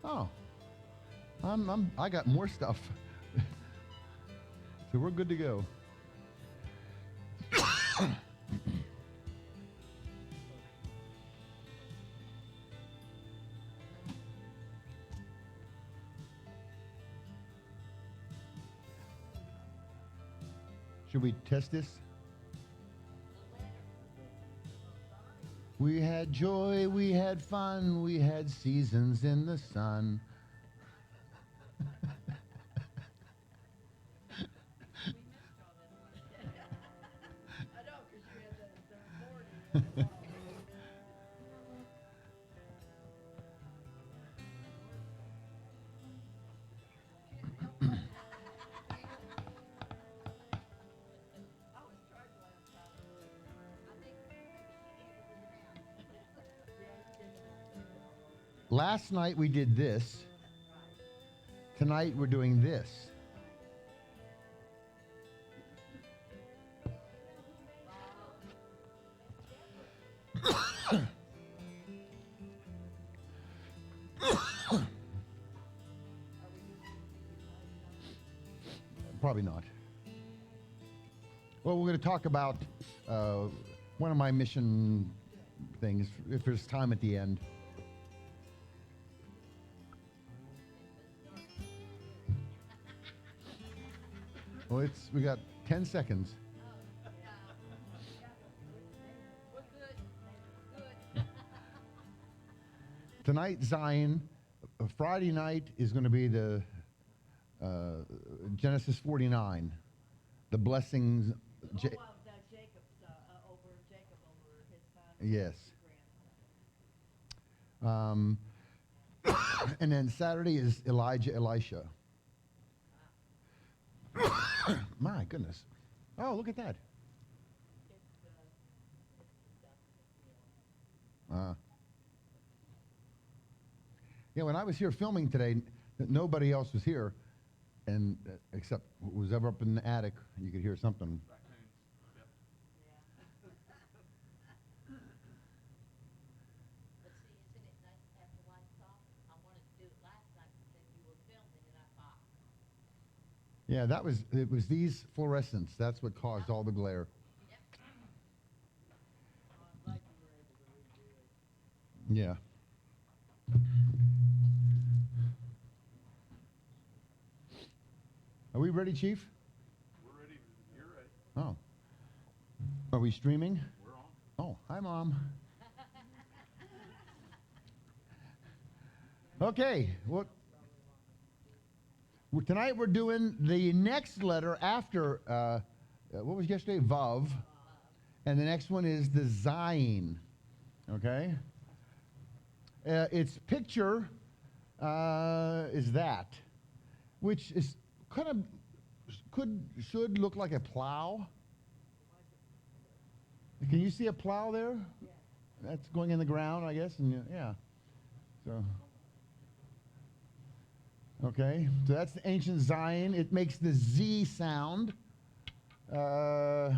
Oh, I got more stuff. So we're good to go. Should we test this? We had joy, we had fun, we had seasons in the sun. Last night we did this. Tonight we're doing this. Probably not. Well, we're going to talk about one of my mission things, if there's time at the end. Well, we got 10 seconds. Tonight, Zion. Friday night is going to be the Genesis 49, the blessings. Jacob's over his son. Yes. And then Saturday is Elisha. My goodness. Oh, look at that. Yeah, when I was here filming today, nobody else was here, and except who was ever up in the attic, you could hear something. Yeah, it was these fluorescents. That's what caused all the glare. Yeah. Are we ready, Chief? We're ready. You're ready. Oh. Are we streaming? We're on. Oh, hi, Mom. Okay. Tonight we're doing the next letter after, what was yesterday? Vav. And the next one is the Zayin. Okay? Its picture is that, which is kind of, should look like a plow. Can you see a plow there? Yeah. That's going in the ground, I guess, and yeah. So. Okay, so that's the ancient Zion. It makes the Z sound. And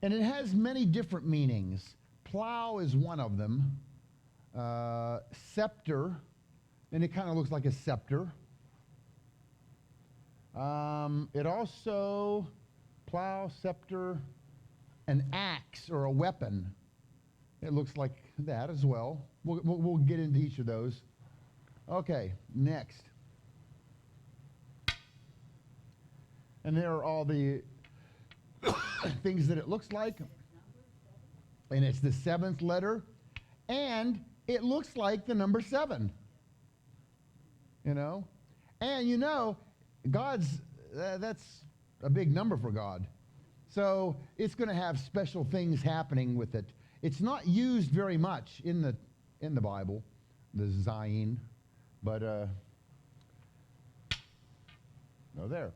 it has many different meanings. Plow is one of them. Scepter, and it kind of looks like a scepter. It also, plow, scepter, an axe or a weapon. It looks like that as well. We'll get into each of those. Okay, next. And there are all the things that it looks like. And it's the 7th letter. And it looks like the number 7. You know? And you know, that's a big number for God. So it's going to have special things happening with it. It's not used very much in the Bible, the Zayin. But, there.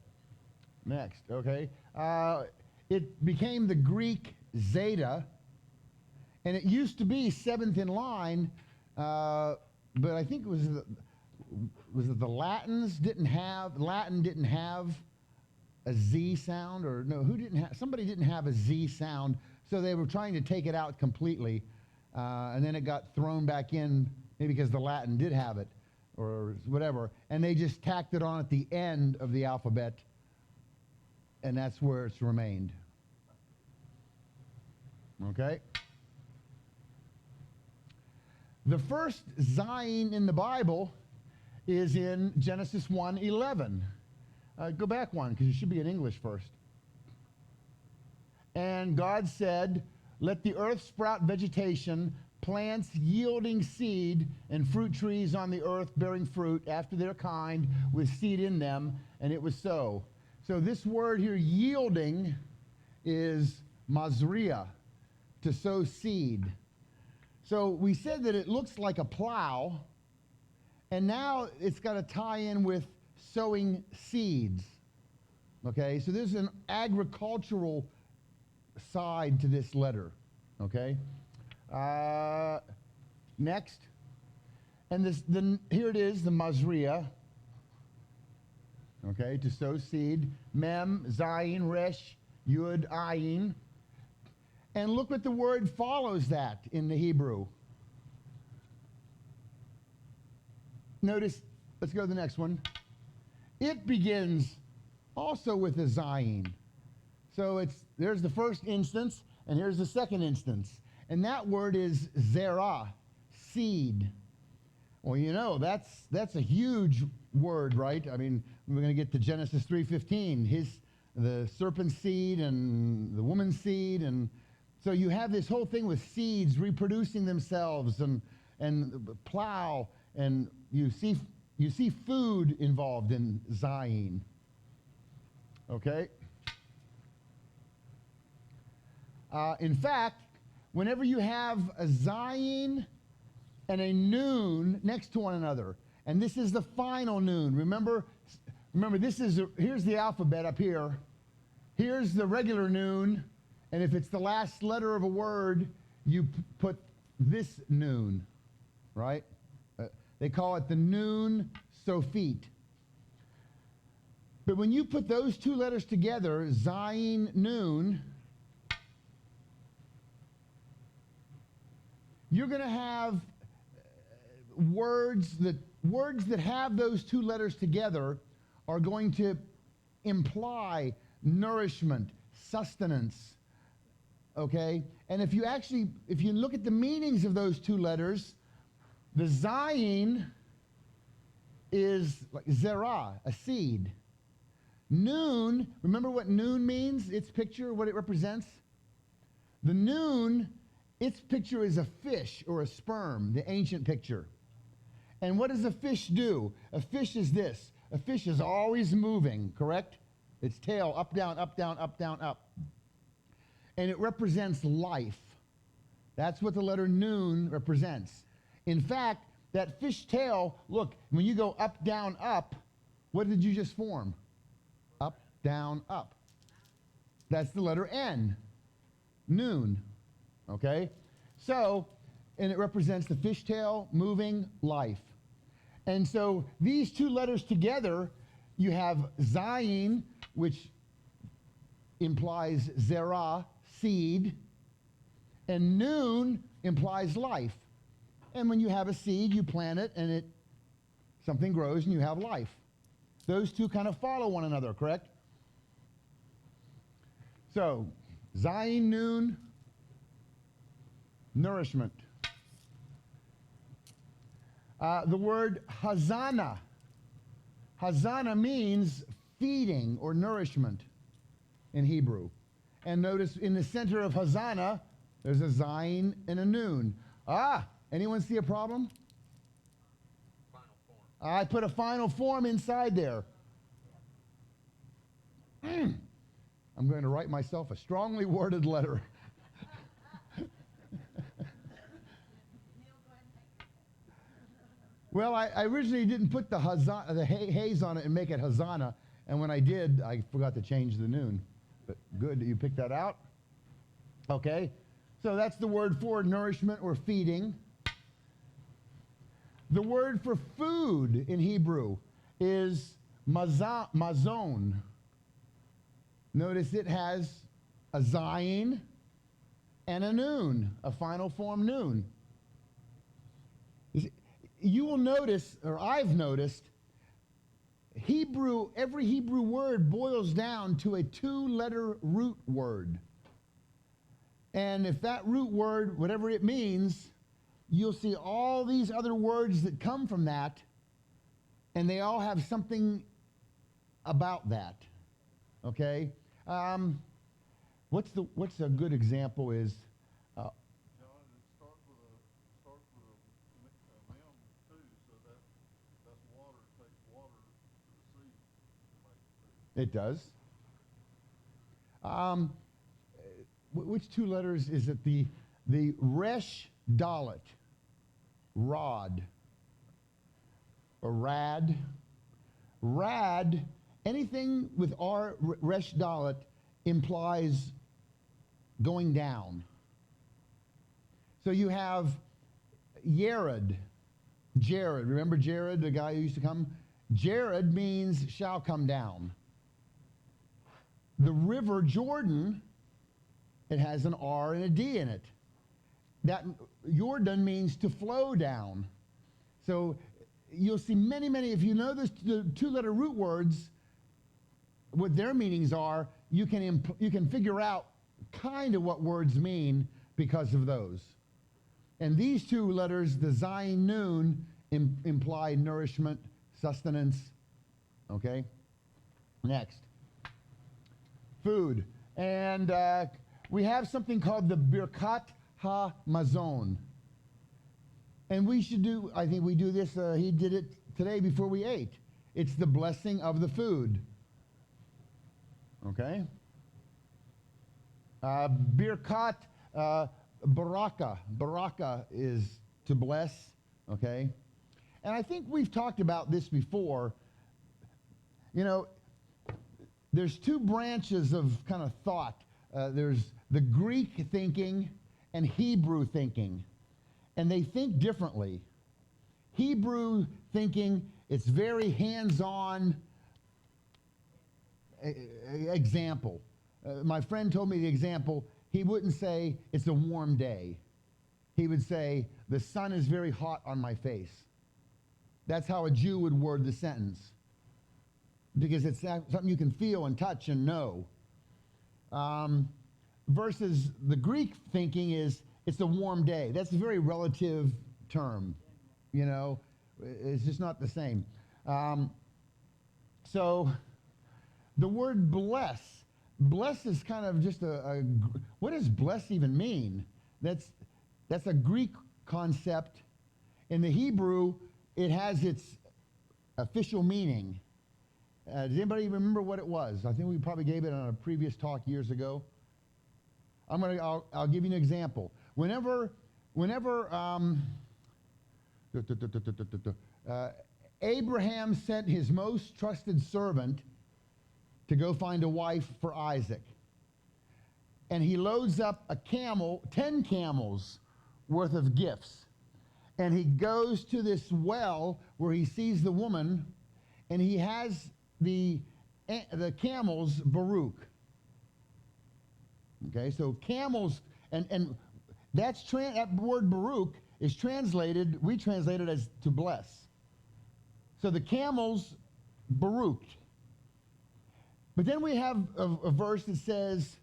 Next, okay. It became the Greek Zeta, and it used to be 7th in line, but I think it was it the Latin didn't have a Z sound, or no, somebody didn't have a Z sound, so they were trying to take it out completely, and then it got thrown back in, maybe because the Latin did have it. or whatever, and they just tacked it on at the end of the alphabet, and that's where it's remained. Okay? The first Zayin in the Bible is in Genesis 1:11. Go back one, because you should be in English first. And God said, "Let the earth sprout vegetation, plants yielding seed, and fruit trees on the earth bearing fruit after their kind, with seed in them." And it was so. So this word here, yielding, is mazria, to sow seed. So we said that it looks like a plow, and now it's got to tie in with sowing seeds. Okay, so there's an agricultural side to this letter. Okay, next, and here it is, the mazria. Okay, to sow seed, mem, zayin, resh, yud, ayin. And look what the word follows that in the Hebrew. Notice, let's go to the next one. It begins also with a zayin. So there's the first instance, and here's the second instance. And that word is zerah, seed. Well, you know, that's a huge word, right? I mean, we're going to get to Genesis 3:15, the serpent's seed and the woman's seed, and so you have this whole thing with seeds reproducing themselves and plow, and you see food involved in zayin. Okay? In fact, whenever you have a zayin and a noon next to one another, and this is the final noon. Remember, here's the alphabet up here. Here's the regular noon. And if it's the last letter of a word, you put this noon, right? They call it the noon sophit. But when you put those two letters together, zayin, noon, you're going to have words that have those two letters together are going to imply nourishment, sustenance. Okay? And if you look at the meanings of those two letters, the zayin is like zerah, a seed. Noon, remember what noon means? Its picture, what it represents? The noon, its picture is a fish or a sperm, the ancient picture. And what does a fish do? A fish is this. A fish is always moving, correct? Its tail up, down, up, down, up, down, up. And it represents life. That's what the letter noon represents. In fact, that fish tail, look, when you go up, down, up, what did you just form? Up, down, up. That's the letter N, noon. Okay? So, and it represents the fish tail, moving, life. And so these two letters together, you have zayin, which implies zerah, seed, and noon implies life. And when you have a seed, you plant it, and something grows, and you have life. Those two kind of follow one another, correct? So, zayin, noon, nourishment. The word hazana. Hazana means feeding or nourishment in Hebrew. And notice in the center of hazana, there's a zayin and a noon. Anyone see a problem? Final form. I put a final form inside there. I'm going to write myself a strongly worded letter. Well, I originally didn't put the haze on it and make it hazana, and when I did, I forgot to change the noon. But good that you picked that out. Okay, so that's the word for nourishment or feeding. The word for food in Hebrew is mazon. Notice it has a zayin and a noon, a final form noon. you will notice, or I've noticed, every Hebrew word boils down to a 2-letter root word. And if that root word, whatever it means, you'll see all these other words that come from that, and they all have something about that. Okay? What's a good example is, John, it starts with a mem too, so that's water, takes water to the sea to make it. it does. Which 2 letters is it? The resh dalet, rod, or rad. Rad, anything with resh dalet implies going down. So you have Jared. Remember Jared, the guy who used to come? Jared means shall come down. The river Jordan, it has an R and a D in it. That Jordan means to flow down. So you'll see many, if you know the 2-letter root words, what their meanings are, you can figure out kind of what words mean because of those. And these 2 letters, the Zayin Nun, imply nourishment, sustenance. Okay? Next. Food. And we have something called the Birkat HaMazon. And I think we do this, he did it today before we ate. It's the blessing of the food. Okay? Birkat, baraka. Baraka is to bless. Okay? And I think we've talked about this before. You know, there's 2 branches of kind of thought. There's the Greek thinking and Hebrew thinking. And they think differently. Hebrew thinking, it's very hands-on example. My friend told me the example. He wouldn't say, it's a warm day. He would say, the sun is very hot on my face. That's how a Jew would word the sentence. Because it's something you can feel and touch and know. Versus the Greek thinking is, it's a warm day. That's a very relative term. You know, it's just not the same. So the word bless is kind of just what does bless even mean? That's a Greek concept. In the Hebrew, it has its official meaning. Does anybody remember what it was? I think we probably gave it on a previous talk years ago. I'll give you an example. Whenever Abraham sent his most trusted servant to go find a wife for Isaac, and he loads up 10 camels worth of gifts, and he goes to this well where he sees the woman, and he has the camels Baruch. Okay, so camels, and that word Baruch is we translate it as to bless. So the camels Baruch. But then we have a verse that says,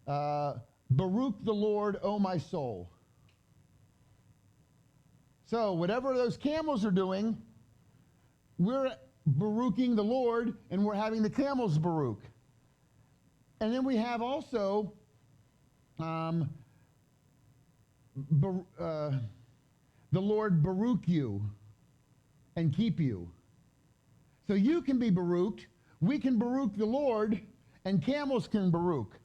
Baruch the Lord, O my soul. So whatever those camels are doing, we're Baruching the Lord, and we're having the camels Baruch. And then we have also the Lord Baruch you and keep you. So you can be Baruched, we can Baruch the Lord, and camels can Baruch.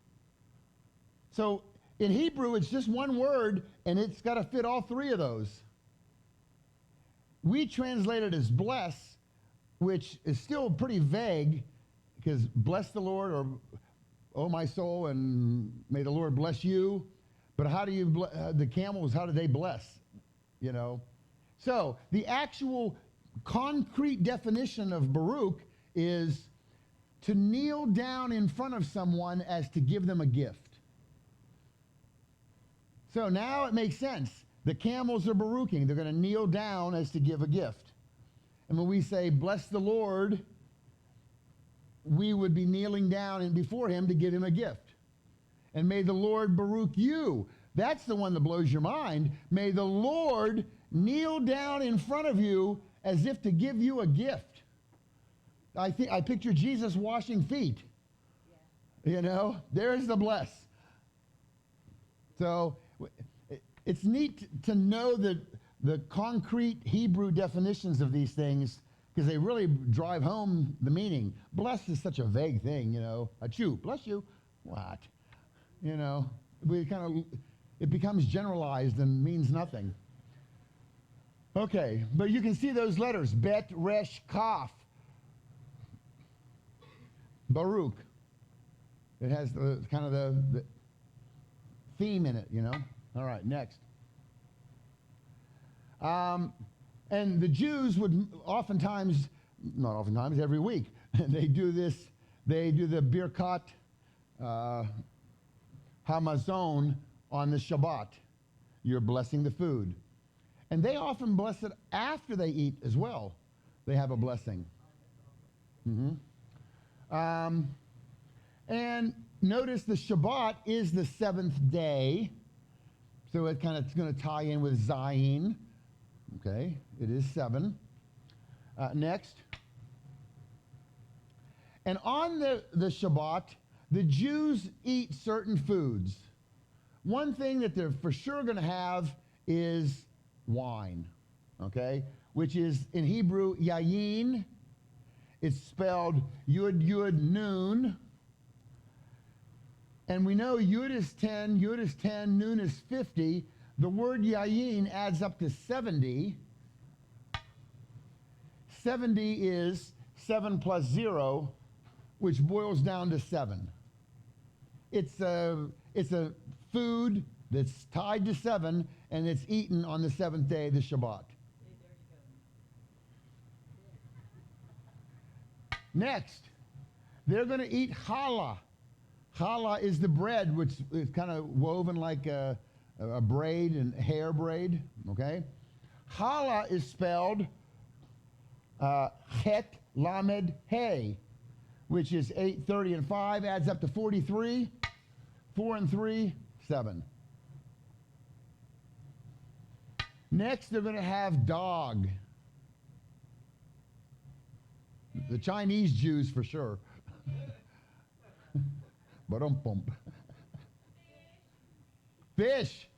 So in Hebrew, it's just one word, and it's got to fit all 3 of those. We translate it as bless, which is still pretty vague, because bless the Lord, or oh my soul, and may the Lord bless you. But how do you, the camels, how do they bless? You know? So the actual concrete definition of Baruch is to kneel down in front of someone as to give them a gift. So now it makes sense. The camels are baruching. They're going to kneel down as to give a gift. And when we say, bless the Lord, we would be kneeling down and before him to give him a gift. And may the Lord baruch you. That's the one that blows your mind. May the Lord kneel down in front of you as if to give you a gift. I picture Jesus washing feet. You know, there's the bless. So it's neat to know the concrete Hebrew definitions of these things because they really drive home the meaning. Bless is such a vague thing, you know. Achoo, bless you. What? You know, it becomes generalized and means nothing. Okay, but you can see those letters, Bet, Resh, Kaf, Baruch. It has kind of the theme in it, you know. All right, next. And the Jews would oftentimes, not oftentimes, every week, they do this. They do the Birkat Hamazon on the Shabbat. You're blessing the food. And they often bless it after they eat as well. They have a blessing. And notice the Shabbat is the seventh day. So it's going to tie in with Zayin. Okay, it is 7. Next. And on the Shabbat, the Jews eat certain foods. One thing that they're for sure going to have is wine, okay, which is in Hebrew, yayin. It's spelled yud, yud, nun. And we know yud is 10, nun is 50. The word yayin adds up to 70. 70 is 7 plus 0, which boils down to 7. It's a food that's tied to 7, and it's eaten on the 7th day, the Shabbat. Next, they're going to eat challah. Challah is the bread, which is kind of woven like a braid and hair braid, okay? Challah is spelled Het Lamed Hey, which is 8, 30, and 5, adds up to 43. 4 and 3, 7. Next, they're going to have dog. The Chinese Jews for sure. Ba-dum-bum. Fish.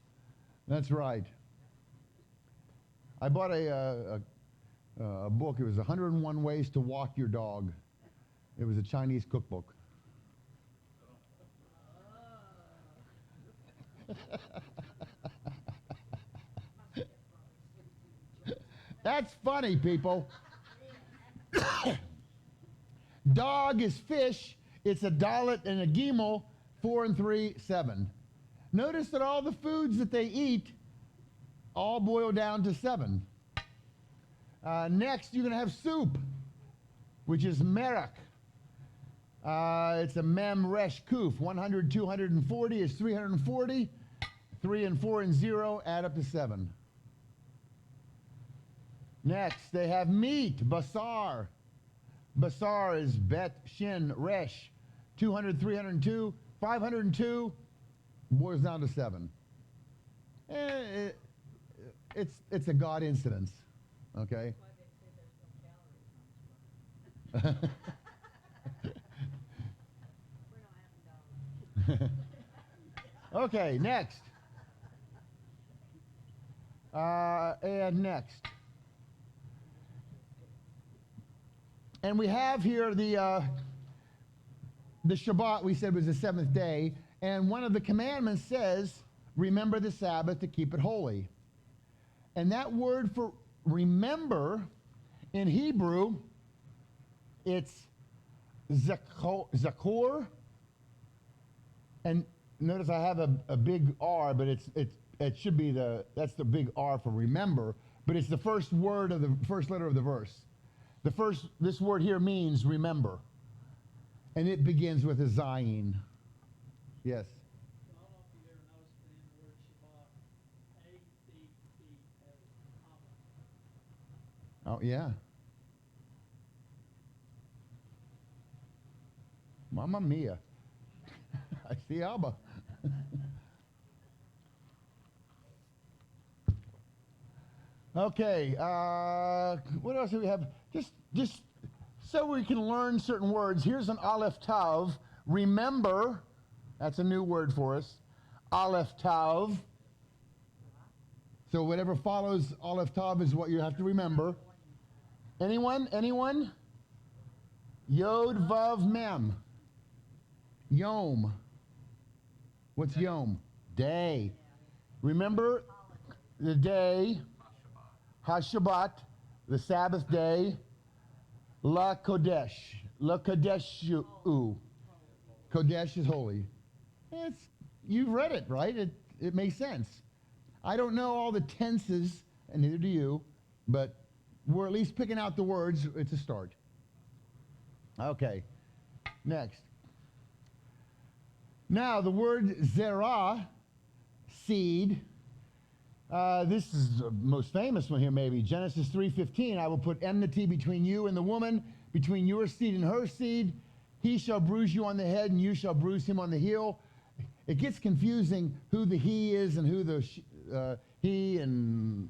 That's right. I bought a book. It was 101 Ways to Walk Your Dog. It was a Chinese cookbook. That's funny, people. Dog is fish. It's a dalet and a gimel. 4 and 3, 7. Notice that all the foods that they eat all boil down to 7. Next, you're going to have soup, which is merach. It's a mem resh kuf. 100, 240 is 340. 3 and 4 and 0 add up to 7. Next, they have meat, basar. Basar is bet, shin, resh. 200, 302, 502 boils down to 7. It's a God incidence, okay? Okay, next. And next. And we have here the Shabbat, we said, was the 7th day. And one of the commandments says, remember the Sabbath to keep it holy. And that word for remember in Hebrew, it's zakor. And notice I have a big R, but it should be that's the big R for remember, but it's the first word of the first letter of the verse. This word here means remember. And it begins with a zayin. Yes. I don't know if you ever noticed, but in the word Shabbat, A, B, Oh, yeah. Mamma mia. I see Abba. Okay, what else do we have? Just so we can learn certain words. Here's an Aleph Tav. Remember, that's a new word for us. Aleph Tav. So whatever follows Aleph Tav is what you have to remember. Anyone? Anyone? Yod Vav Mem. Yom. What's Yom? Day. Remember the day. HaShabbat, the Sabbath day. La Kodesh. La Kodeshu. Kodesh is holy. You've read it, right? It makes sense. I don't know all the tenses, and neither do you, but we're at least picking out the words. It's a start. Okay. Next. Now, the word zerah, seed. This is the most famous one here, maybe. Genesis 3:15. I will put enmity between you and the woman, between your seed and her seed. He shall bruise you on the head, and you shall bruise him on the heel. It gets confusing who the he is and who the he and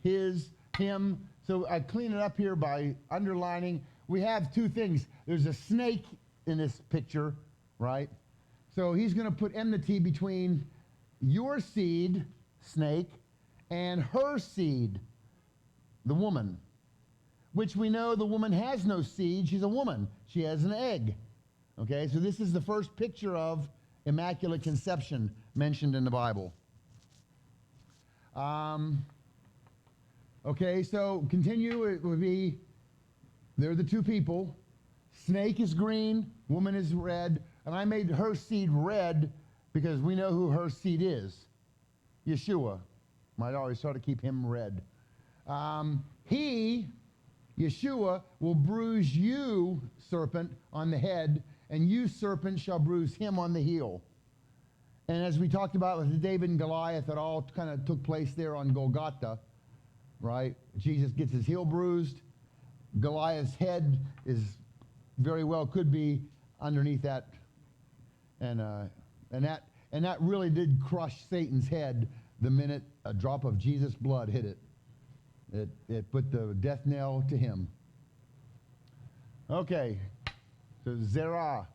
his, him. So I clean it up here by underlining. We have two things. There's a snake in this picture, right? So he's going to put enmity between your seed, snake, and her seed, the woman, which we know the woman has no seed. She's a woman. She has an egg. Okay, so this is the first picture of Immaculate Conception mentioned in the Bible. Okay, so continue. It would be, they're the two people. Snake is green, woman is red, and I made her seed red because we know who her seed is. Yeshua. Might always try to keep him red. He, Yeshua, will bruise you, serpent, on the head, and you, serpent, shall bruise him on the heel. And as we talked about with David and Goliath, it all kind of took place there on Golgotha, right? Jesus gets his heel bruised. Goliath's head is very well could be underneath that, and that really did crush Satan's head the minute a drop of Jesus' blood hit it. It put the death knell to him. Okay, so Zerah.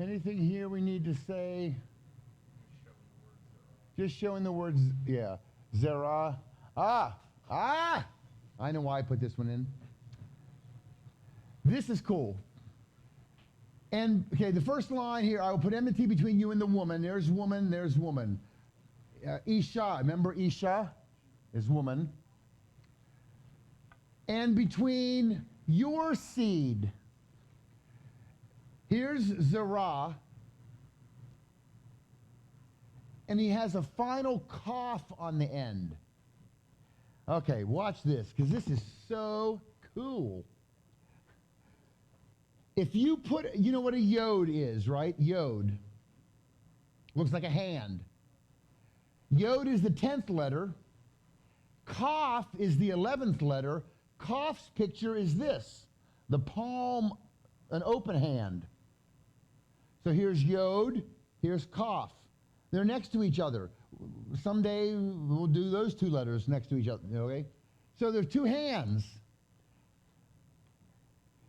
Anything here we need to say? Just showing the words, yeah. Zerah. I know why I put this one in. This is cool. And, okay, the first line here, I will put enmity between you and the woman. There's woman, there's woman. Isha, remember Isha is woman. And between your seed, here's Zerah, and he has a final cough on the end. Okay, watch this, because this is so cool. If you put, you know what a yod is, right? Yod. Looks like a hand. Yod is the 10th letter. Kaf is the 11th letter. Kaf's picture is this, the palm, an open hand. So here's Yod, here's Kaf. They're next to each other. Someday we'll do those two letters next to each other, okay? So there's two hands.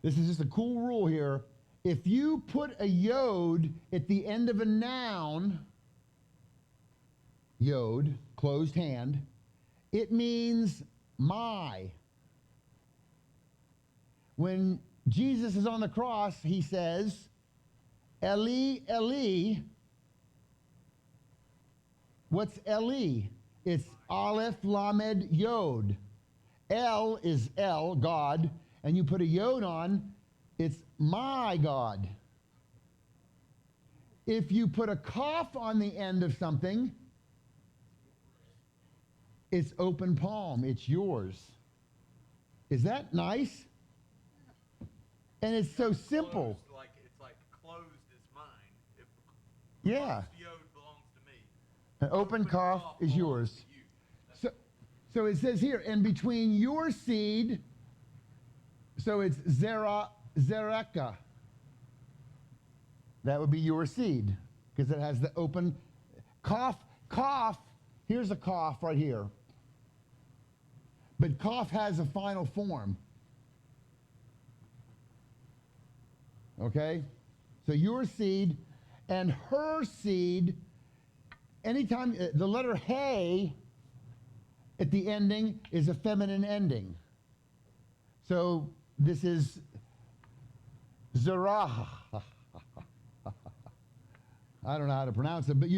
This is just a cool rule here. If you put a Yod at the end of a noun, Yod, closed hand, it means my. When Jesus is on the cross, he says, Eli, Eli. What's Eli? It's Aleph, Lamed, Yod. El is El, God, and you put a Yod on, it's my God. If you put a Kaf on the end of something, it's open palm, it's yours. Is that nice? And it's so simple. Closed, it's like closed is mine. If Yeah. closed yod belongs to me. An open Kaf is yours. To you. So, So it says here, and between your seed, so it's Zereka. That would be your seed, because it has the open cough. Here's a cough right here. But cough has a final form. Okay? So your seed and her seed, anytime the letter hey at the ending is a feminine ending. So this is Zerah. I don't know how to pronounce it, but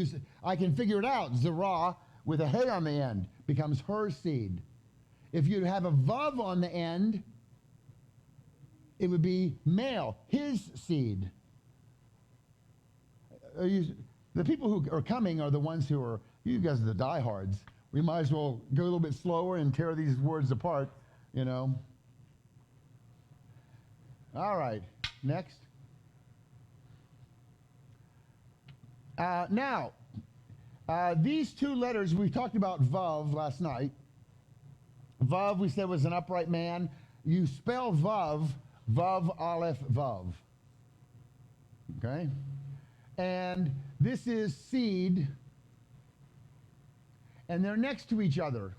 I can figure it out. Zerah with a hey on the end becomes her seed. If you have a vav on the end, it would be male, his seed. The people who are coming are the ones who are, you guys are the diehards. We might as well go a little bit slower and tear these words apart, you know. All right, next. Now, these two letters, we talked about Vav last night. Vav, we said, was an upright man. You spell Vav, Vav, Aleph, Vav. Okay? And this is seed. And they're next to each other.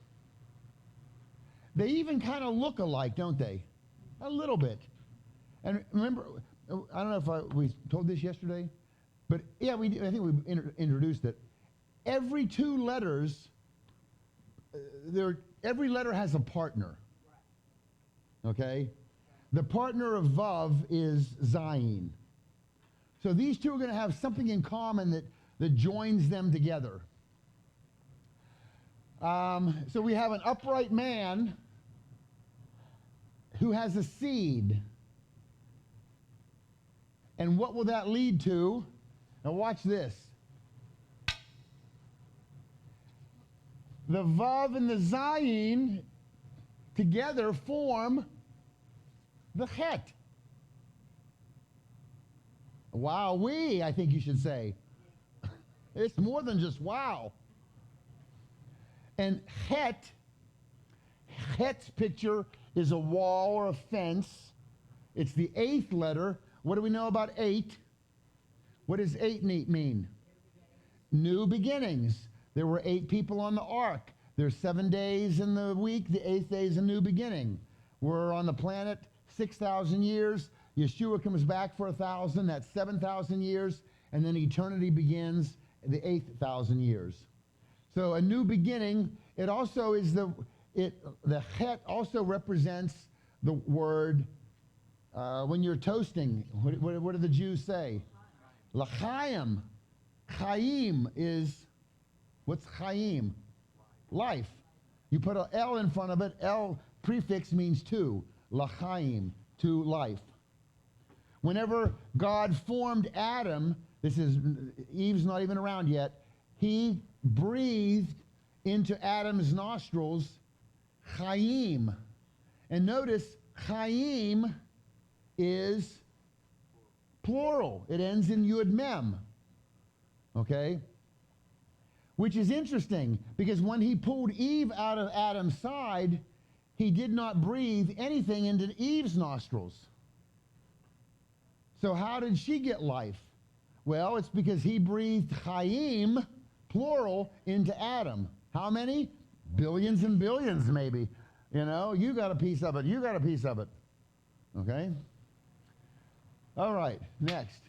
They even kind of look alike, don't they? A little bit. And remember, I don't know if we told this yesterday, but yeah, I think we introduced it. Every two letters, every letter has a partner. Okay? The partner of Vav is Zayin. So these two are going to have something in common that joins them together. So we have an upright man who has a seed. And what will that lead to? Now watch this. The Vav and the Zayin together form the Het. Wow-wee, I think you should say. It's more than just wow. And Het's picture is a wall or a fence. It's the 8th letter. What do we know about 8? What does 8 mean? New beginnings. There were 8 people on the ark. There's 7 days in the week. The 8th day is a new beginning. We're on the planet 6,000 years. Yeshua comes back for 1,000. That's 7,000 years. And then eternity begins the 8,000 years. So a new beginning. It also is the Het also represents the word when you're toasting. What do the Jews say? L'chaim. Chaim is, what's Chaim? Life. You put an L in front of it. L prefix means to. L'chaim, to life. Whenever God formed Adam, Eve's not even around yet, he breathed into Adam's nostrils Chaim. And notice Chaim is plural. It ends in Yud Mem. Okay? Which is interesting, because when he pulled Eve out of Adam's side, he did not breathe anything into Eve's nostrils. So how did she get life? Well, it's because he breathed Chaim, plural, into Adam. How many? Billions and billions, maybe. You know, you got a piece of it. You got a piece of it. Okay? All right, next.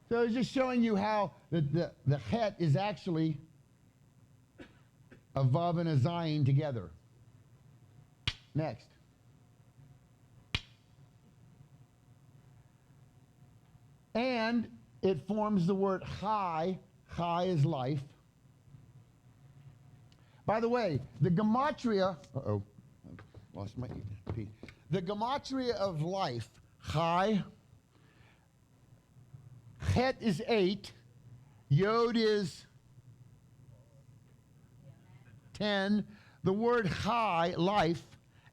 So it's just showing you how the Het is actually a Vav and a Zayin together. Next. And it forms the word Chai. Chai is life. By the way, the gematria, lost my piece. The gematria of life, Chai, Het is 8, Yod is 10. The word Chai, life,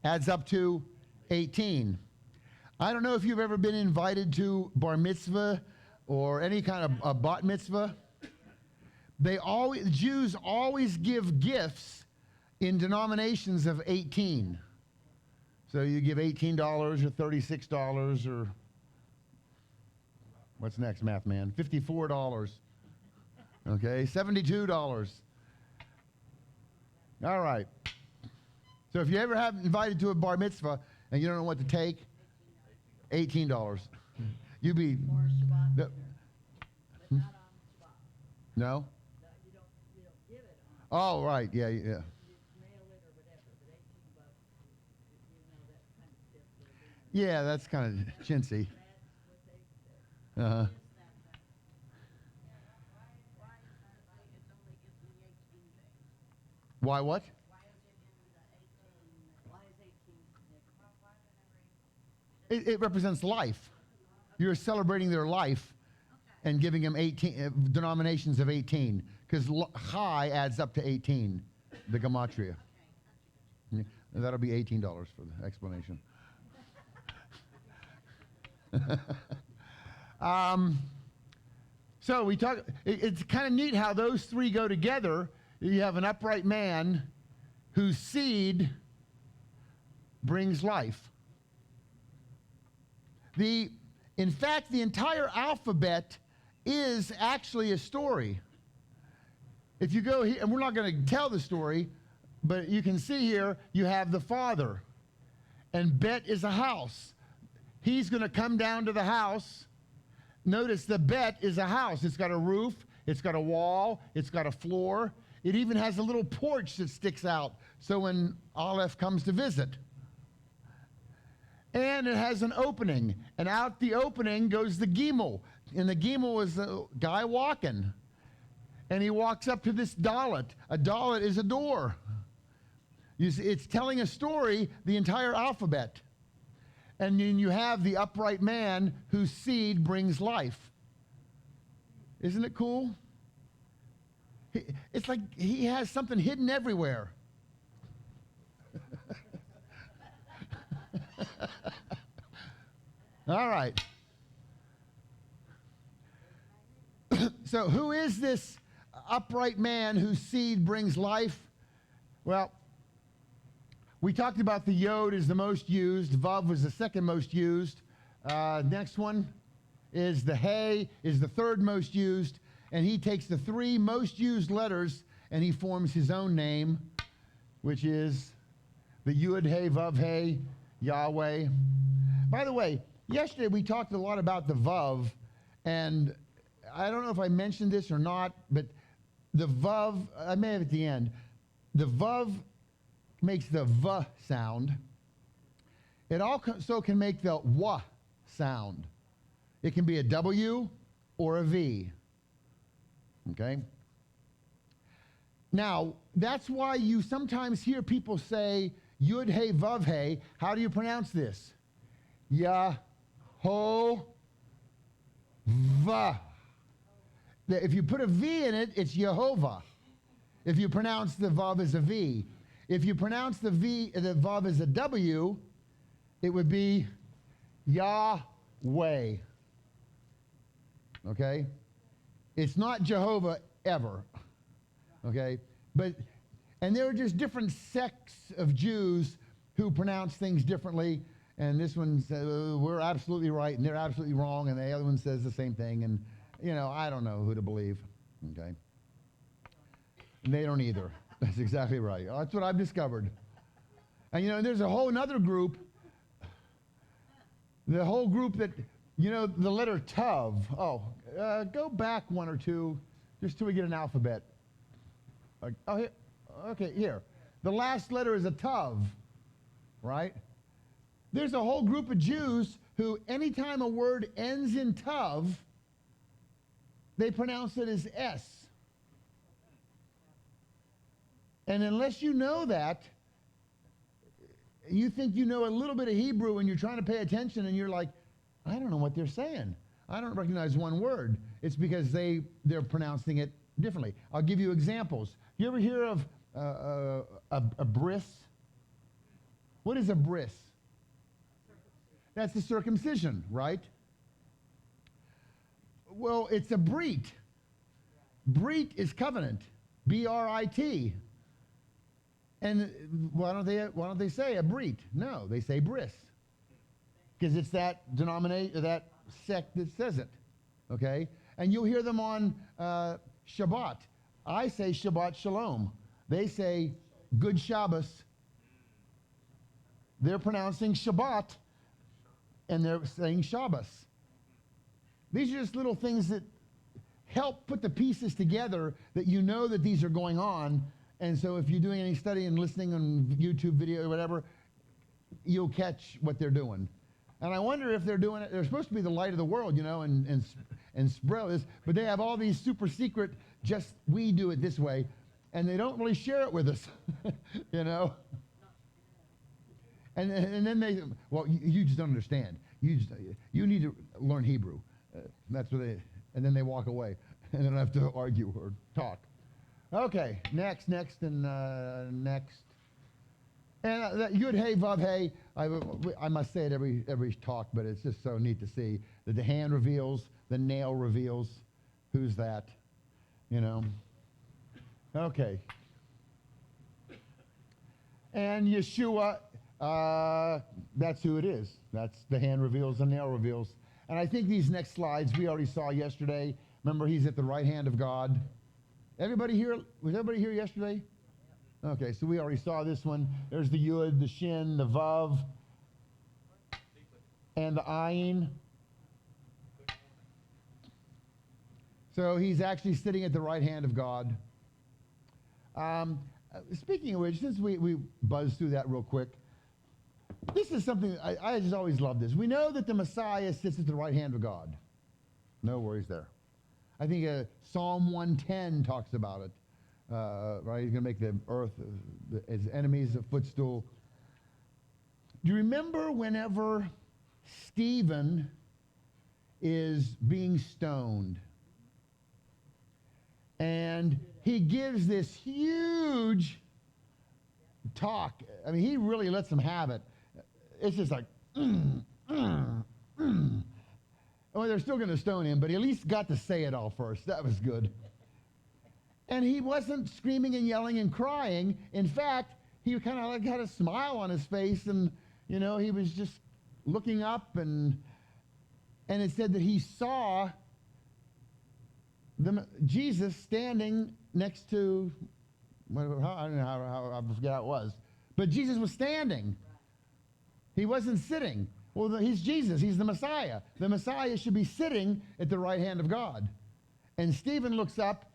adds up to 18. I don't know if you've ever been invited to bar mitzvah or any kind of a bat mitzvah, Jews always give gifts in denominations of 18. So you give $18 or $36 or what's next, math man? $54. Okay, $72. All right. So if you ever have invited to a bar mitzvah and you don't know what to take, $18. You be Or Shabbat the, dinner, but not on Shabbat. no? No, you don't give it on. Oh, right. Yeah, yeah. You mail it or whatever, but $18, that kind of tip for a dinner. Yeah, that's kind of chintzy. That's what they said. Uh-huh. Why what? Why is 18? It represents life. You're celebrating their life and giving them 18 denominations of 18 because Chai adds up to 18, the gematria. Yeah, that'll be $18 for the explanation. So we talk. It's kind of neat how those three go together. You have an upright man whose seed brings life. In fact, the entire alphabet is actually a story. If you go here, and we're not going to tell the story, but you can see here you have the father, and Bet is a house. He's going to come down to the house. Notice the Bet is a house. It's got a roof, it's got a wall, it's got a floor. It even has a little porch that sticks out so when Aleph comes to visit. And it has an opening, and out the opening goes the Gimel. And the Gimel is a guy walking. And he walks up to this Dalet. A Dalet is a door. You see, it's telling a story, the entire alphabet. And then you have the upright man whose seed brings life. Isn't it cool? It's like he has something hidden everywhere. All right. So who is this upright man whose seed brings life? Well, we talked about the Yod is the most used. Vav was the second most used. Next one is the Hey is the third most used. And he takes the three most used letters and he forms his own name, which is the Yud Hey Vav Hey Yahweh. By the way, yesterday we talked a lot about the Vav, and I don't know if I mentioned this or not, but the Vav, I may have at the end, the Vav makes the V sound. It also can make the W sound. It can be a W or a V. Okay? Now, that's why you sometimes hear people say Yud Hey Vav Hey. How do you pronounce this? Yah Ho Va. If you put a V in it, it's Yehovah. If you pronounce the Vav as a V. If you pronounce the Vav as a W, it would be Yahweh. Okay? It's not Jehovah ever. Okay? And there are just different sects of Jews who pronounce things differently. And this one says, we're absolutely right, and they're absolutely wrong, and the other one says the same thing. And, I don't know who to believe. Okay? And they don't either. That's exactly right. That's what I've discovered. And, there's a whole other group. The whole group that, the letter Tav. Oh, go back one or two, just till we get an alphabet. Here. Okay, here. The last letter is a Tav, right? There's a whole group of Jews who, anytime a word ends in Tav, they pronounce it as S. And unless you know that, you think you know a little bit of Hebrew and you're trying to pay attention and you're like, I don't know what they're saying. I don't recognize one word. It's because they're pronouncing it differently. I'll give you examples. You ever hear of a bris? What is a bris? That's the circumcision, right? Well, it's a brit. Brit is covenant. B-R-I-T. And why don't they say a Brit? No, they say bris. Because it's that denomination, that sect that says it. Okay? And you'll hear them on Shabbat. I say Shabbat Shalom. They say Good Shabbos. They're pronouncing Shabbat, and they're saying Shabbos. These are just little things that help put the pieces together that you know that these are going on. And so if you're doing any study and listening on YouTube video or whatever, you'll catch what they're doing. And I wonder if they're doing it. They're supposed to be the light of the world, you know, and spread this, but they have all these super secret, just we do it this way, and they don't really share it with us, you know. And then they, well, you just don't understand. You need to learn Hebrew. That's what they, and then they walk away, and they don't have to argue or talk. Okay, next, and next. And that Yud Hey Vav Hey, I must say it every talk, but it's just so neat to see that the hand reveals, the nail reveals. Who's that? You know. Okay. And Yeshua, that's who it is. That's the hand reveals, the nail reveals. And I think these next slides we already saw yesterday. Remember, he's at the right hand of God. Everybody here? Was everybody here yesterday? Okay, so we already saw this one. There's the Yud, the Shin, the Vav, and the Ayin. So he's actually sitting at the right hand of God. Speaking of which, since we buzzed through that real quick, this is something, I just always love this. We know that the Messiah sits at the right hand of God. No worries there. I think Psalm 110 talks about it. Right? He's going to make the earth, his enemies, a footstool. Do you remember whenever Stephen is being stoned? And he gives this huge talk. I mean, he really lets them have it. It's just like, Well, they're still going to stone him, but he at least got to say it all first. That was good. And he wasn't screaming and yelling and crying. In fact, he kind of like had a smile on his face, and you know, he was just looking up, and it said that he saw Jesus standing next to, I don't know how I forget how it was, but Jesus was standing. He wasn't sitting. Well, he's Jesus. He's the Messiah. The Messiah should be sitting at the right hand of God. And Stephen looks up,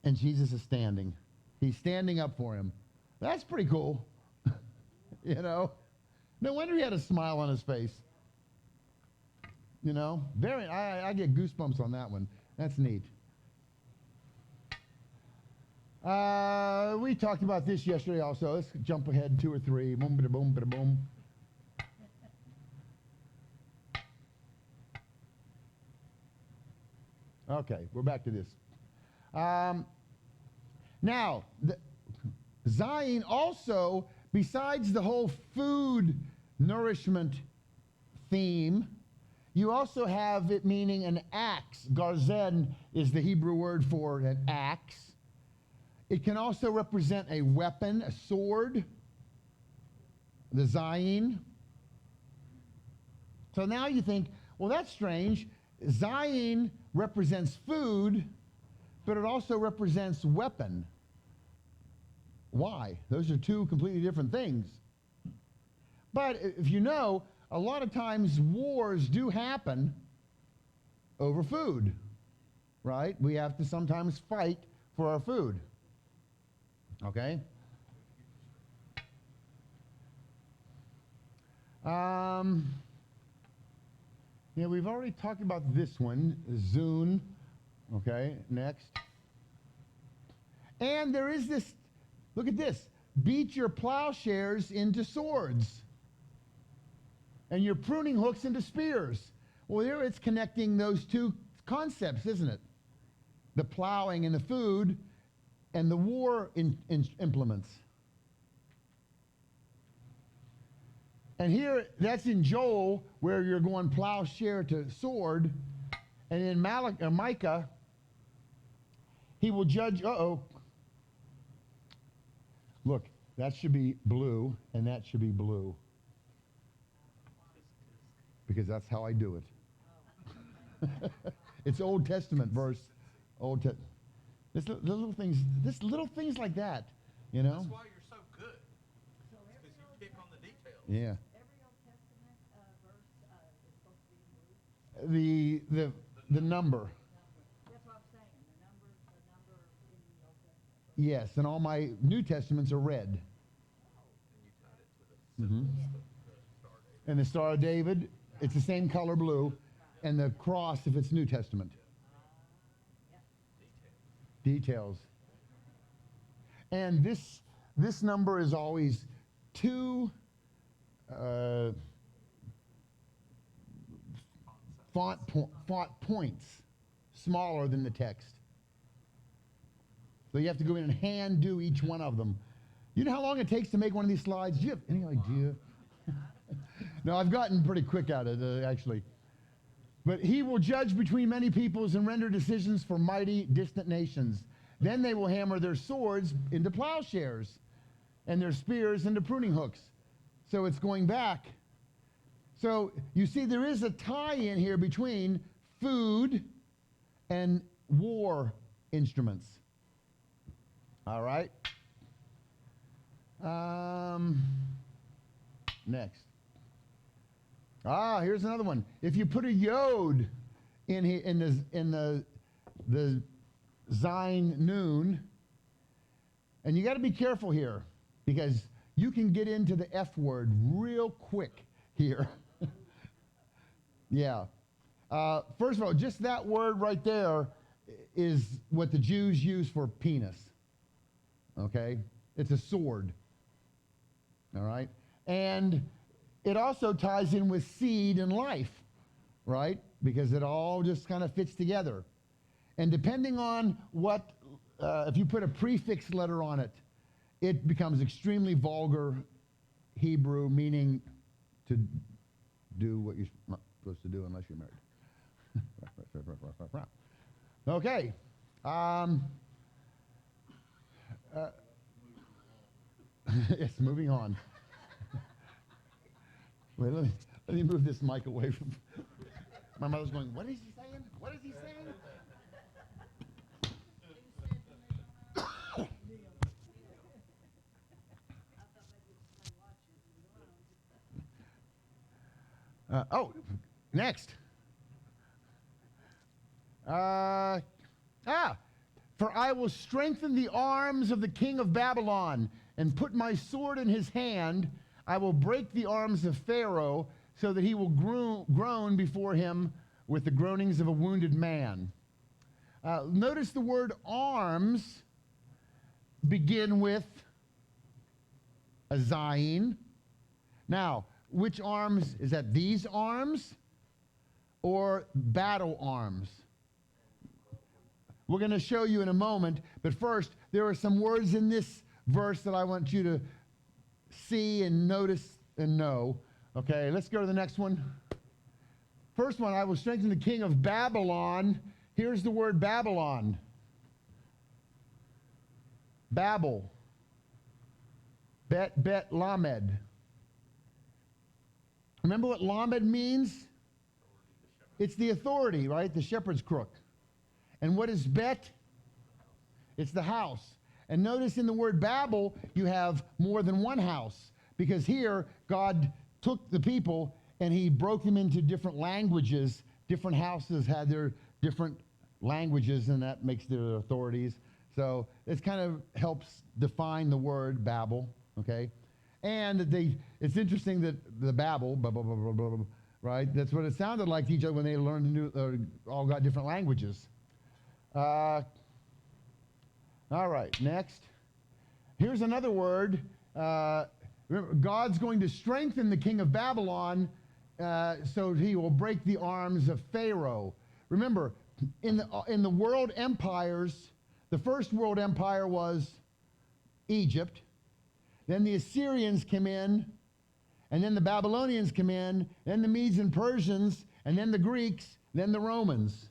and Jesus is standing. He's standing up for him. That's pretty cool. You know? No wonder he had a smile on his face. You know? I get goosebumps on that one. That's neat. We talked about this yesterday also. Let's jump ahead 2 or 3. Boom, bada, boom, bada, boom. Okay, we're back to this. Now, Zion also, besides the whole food nourishment theme, you also have it meaning an axe. Garzen is the Hebrew word for an axe. It can also represent a weapon, a sword, the Zion. So now you think, well, that's strange. Zion represents food, but it also represents weapon. Why? Those are two completely different things. But if you know, a lot of times wars do happen over food, right? We have to sometimes fight for our food. Okay? Yeah, we've already talked about this one, Zun. Okay, next. And there is this, look at this, beat your plowshares into swords and your pruning hooks into spears. Well, there it's connecting those two concepts, isn't it? The plowing and the food and the war implements. And here, that's in Joel, where you're going plowshare to sword. And in Micah, He will judge. Uh-oh. Look, that should be blue, and that should be blue. Because that's how I do it. It's Old Testament verse. Old Testament. Little things like that, you know? That's why you're so good. So Because every you Old pick on the details. Yeah. every Old Testament verse is supposed to be blue. The number. That's what I'm saying. The number in the Old Testament. Yes, and all my New Testaments are red. And you tied it to the Mhm. symbols, the Star of David. And the Star of David, it's the same color blue. And the cross if it's New Testament. Details. And this number is always 2 font points smaller than the text. So you have to go in and hand do each one of them. You know how long it takes to make one of these slides? Do you have any idea? No, I've gotten pretty quick at it, actually. But he will judge between many peoples and render decisions for mighty, distant nations. Then they will hammer their swords into plowshares and their spears into pruning hooks. So it's going back. So you see there is a tie-in here between food and war instruments. All right. Next. Here's another one. If you put a yod in the Zayin Noon, and you got to be careful here because you can get into the F word real quick here. Yeah. First of all, just that word right there is what the Jews use for penis. Okay? It's a sword. All right? And it also ties in with seed and life, right? Because it all just kind of fits together. And depending on what, if you put a prefix letter on it, it becomes extremely vulgar Hebrew, meaning to do what you're not supposed to do unless you're married. Okay. Yes, moving on. Wait, let me move this mic away from. My mother's going, what is he saying? What is he saying? Next. For I will strengthen the arms of the king of Babylon and put my sword in his hand. I will break the arms of Pharaoh so that he will groan before him with the groanings of a wounded man. Notice the word arms begin with a zayin. Now, which arms? Is that these arms or battle arms? We're going to show you in a moment, but first, there are some words in this verse that I want you to see and notice and know. Okay, let's go to the next one. First one, I will strengthen the king of Babylon. Here's the word Babylon. Babel. Bet, lamed. Remember what lamed means? It's the authority, right? The shepherd's crook. And what is bet? It's the house. And notice in the word Babel, you have more than one house. Because here, God took the people and he broke them into different languages. Different houses had their different languages, and that makes their authorities. So it kind of helps define the word Babel, okay? And it's interesting that the Babel, blah, blah, blah, blah, blah, blah, right? That's what it sounded like to each other when they learned all got different languages. All right, next. Here's another word. Remember, God's going to strengthen the king of Babylon so he will break the arms of Pharaoh. Remember, in the world empires, the first world empire was Egypt. Then the Assyrians came in, and then the Babylonians came in, then the Medes and Persians, and then the Greeks, then the Romans.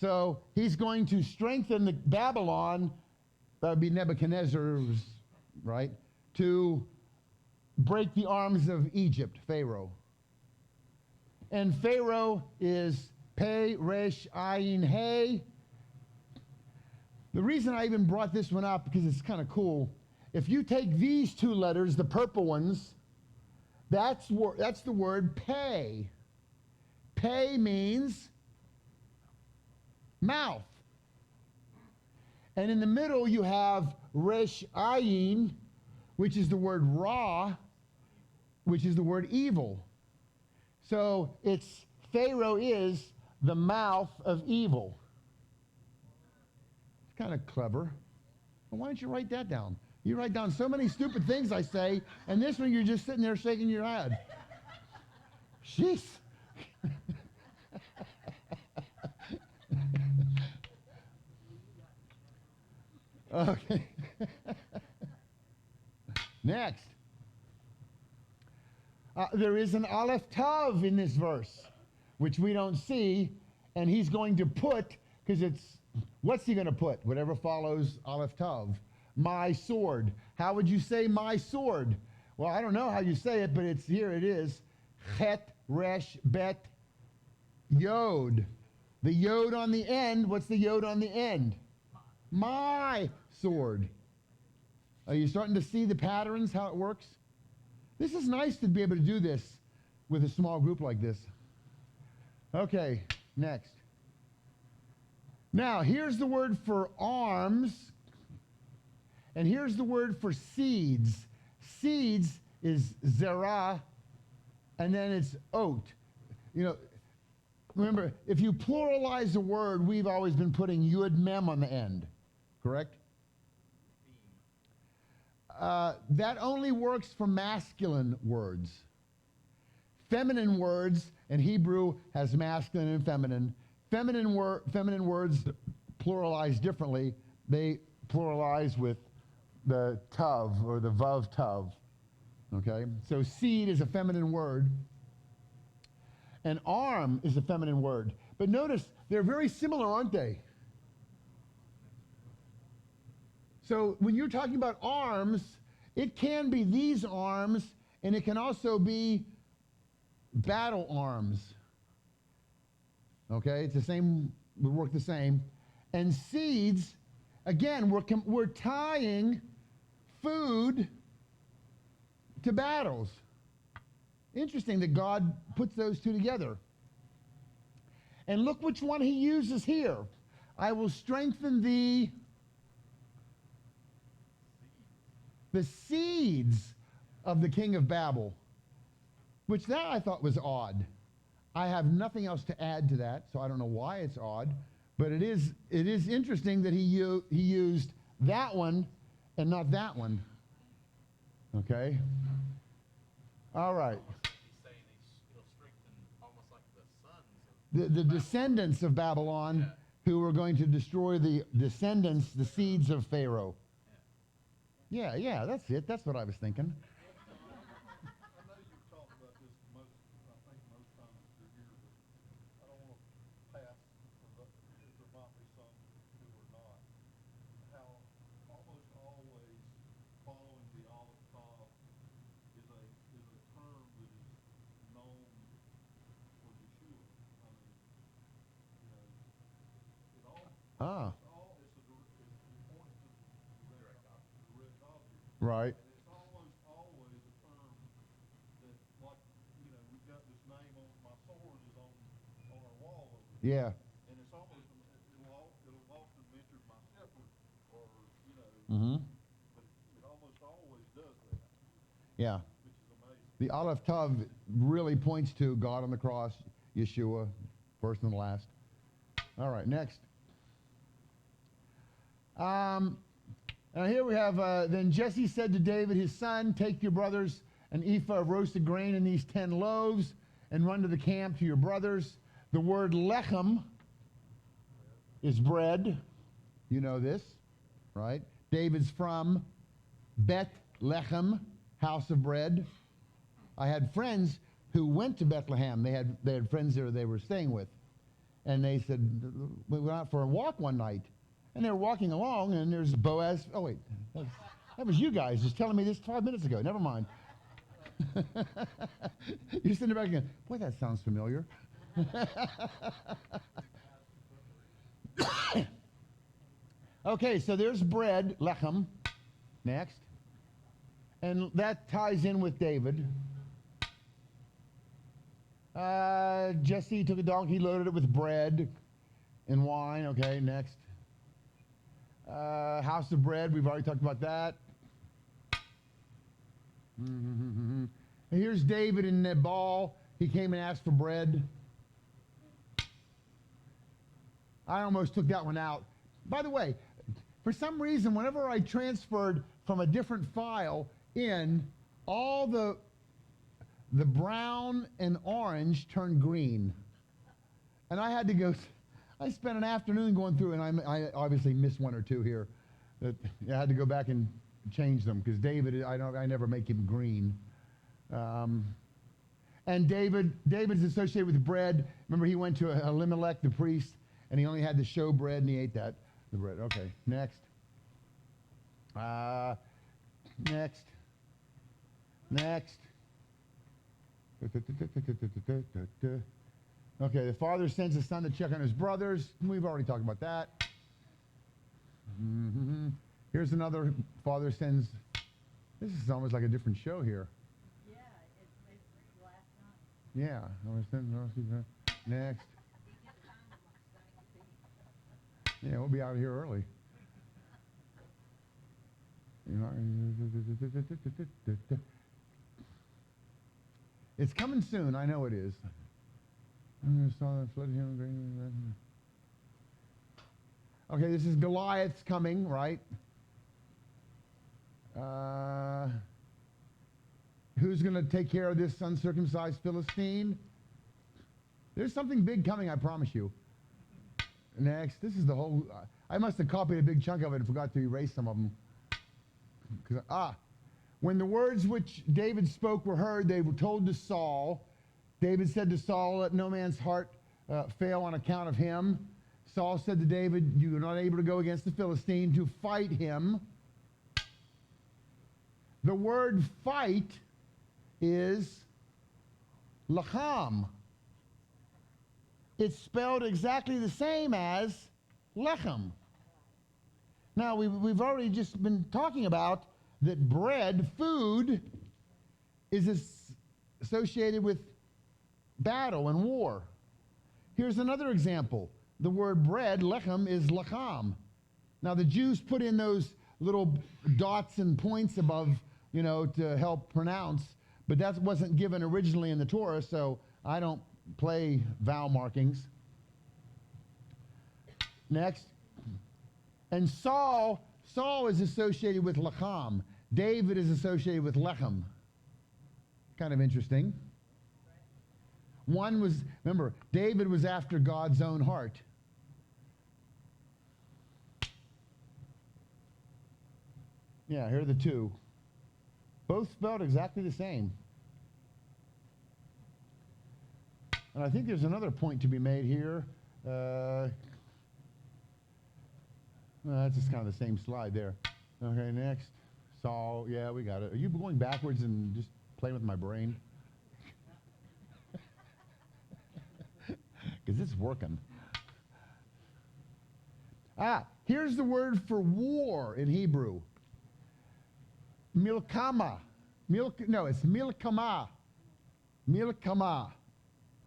So he's going to strengthen the Babylon, that would be Nebuchadnezzar's, right, to break the arms of Egypt, Pharaoh. And Pharaoh is Pe, Resh, Ayin, He. The reason I even brought this one up, because it's kind of cool, if you take these two letters, the purple ones, that's the word Pe. Pe means mouth. And in the middle you have Resh Ayin, which is the word Ra, which is the word evil. So it's Pharaoh is the mouth of evil. It's kind of clever. Well, why don't you write that down? You write down so many stupid things I say, and this one you're just sitting there shaking your head. Jeez. Okay. Next. There is an Aleph Tav in this verse, which we don't see, and he's going to put, because what's he going to put? Whatever follows Aleph Tav. My sword. How would you say my sword? Well, I don't know how you say it, but here it is. Chet, Resh, Bet, Yod. The Yod on the end, what's the Yod on the end? My sword. Are you starting to see the patterns, how it works? This is nice to be able to do this with a small group like this. Okay, next. Now, here's the word for arms, and here's the word for seeds. Seeds is zerah, and then it's oat. You know, remember, if you pluralize a word, we've always been putting yud mem on the end, correct? That only works for masculine words. Feminine words, and Hebrew has masculine and feminine. Feminine words pluralize differently. They pluralize with the tav, or the vav tav. Okay? So seed is a feminine word. And arm is a feminine word. But notice, they're very similar, aren't they? So when you're talking about arms, it can be these arms, and it can also be battle arms. Okay? It's the same, we work the same. And seeds, again, we're tying food to battles. Interesting that God puts those two together. And look which one he uses here. I will strengthen the seeds of the king of Babel, which that I thought was odd. I have nothing else to add to that, so I don't know why it's odd, but it is interesting that he used that one and not that one. Okay? All right. He's saying it'll strengthen almost like the sons of The descendants of Babylon, who were going to destroy the descendants, the seeds of Pharaoh. Yeah, that's it. That's what I was thinking. I know you've talked about this most times you're here, but I don't want to pass, if there might be some who are not, how almost always following the Aleph Tav is a term that is known for Yeshua. I mean, you know, it all, Ah, it's points to the direct object. right. And it's almost always a term that, like, you know, we've got this name on, my sword is on our wall over here. Yeah. And it's almost, it'll often mention my shepherd, or, you know, Mm-hmm. but it almost always does that, Yeah. which is amazing. The Aleph Tav really points to God on the cross, Yeshua, first and last. All right, next. Now here we have, then Jesse said to David, his son, take your brothers an ephah of roasted grain and these 10 loaves and run to the camp to your brothers. The word lechem is bread. You know this, right? David's from Bethlehem, house of bread. I had friends who went to Bethlehem. They had friends there they were staying with. And they said, we went out for a walk one night. And they were walking along, and there's Boaz. Oh, wait. That was you guys just telling me this 5 minutes ago. Never mind. You're sitting back again. Boy, that sounds familiar. Okay, so there's bread, lechem, next. And that ties in with David. Jesse took a donkey, loaded it with bread and wine. Okay, next. House of bread, we've already talked about that. And here's David in Nabal. He came and asked for bread. I almost took that one out. By the way, for some reason, whenever I transferred from a different file in, all the brown and orange turned green. And I had to go, I spent an afternoon going through, and I obviously missed one or two here. That I had to go back and change them, because David, I never make him green. And David's associated with bread. Remember, he went to Elimelech, the priest, and he only had the show bread, and he ate that, the bread. Okay, next. Next. Okay, the father sends his son to check on his brothers. We've already talked about that. Here's another father sends. This is almost like a different show here. Yeah, it's last night. Yeah, next. Yeah, we'll be out of here early. It's coming soon, I know it is. Okay, this is Goliath's coming, right? Who's going to take care of this uncircumcised Philistine? There's something big coming, I promise you. Next, this is the whole... I must have copied a big chunk of it and forgot to erase some of them. When the words which David spoke were heard, they were told to Saul. David said to Saul, let no man's heart fail on account of him. Saul said to David, you are not able to go against the Philistine to fight him. The word fight is lacham. It's spelled exactly the same as lechem. Now, we've already just been talking about that bread, food, is associated with battle and war. Here's another example. The word bread, lechem, is lacham. Now, the Jews put in those little dots and points above, to help pronounce, but that wasn't given originally in the Torah, so I don't play vowel markings. Next. And Saul is associated with lacham. David is associated with lechem. Kind of interesting. One was, remember, David was after God's own heart. Yeah, here are the two. Both spelled exactly the same. And I think there's another point to be made here. That's just kind of the same slide there. Okay, next. Saul, yeah, we got it. Are you going backwards and just playing with my brain? Because it's working. Here's the word for war in Hebrew. Milkama. It's milkama. Milkama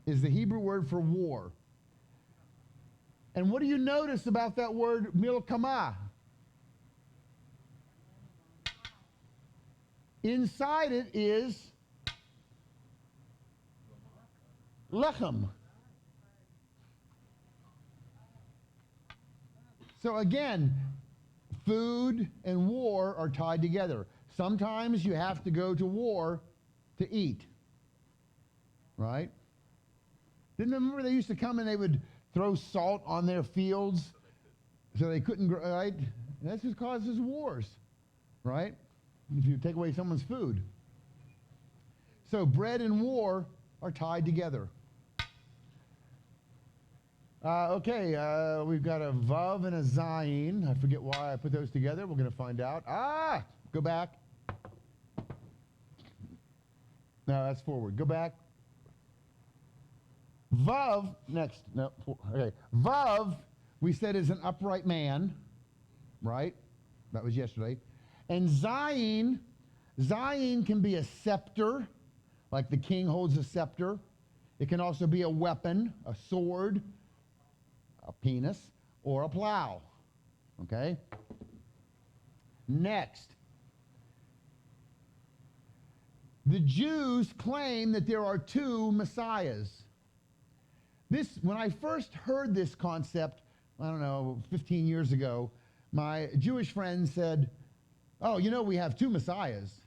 is the Hebrew word for war. And what do you notice about that word milkama? Inside it is lechem. So again, food and war are tied together. Sometimes you have to go to war to eat. Right? Didn't remember they used to come and they would throw salt on their fields so they couldn't grow, right? That's what causes wars, right? If you take away someone's food. So bread and war are tied together. Okay, we've got a Vav and a Zayin. I forget why I put those together. We're going to find out. Go back. No, that's forward. Go back. Vav, next. No, okay. Vav, we said is an upright man, right? That was yesterday. And Zayin can be a scepter, like the king holds a scepter. It can also be a weapon, a sword, a penis, or a plow. Okay? Next. The Jews claim that there are two messiahs. When I first heard this concept, I don't know, 15 years ago, my Jewish friend said, "Oh, we have two messiahs."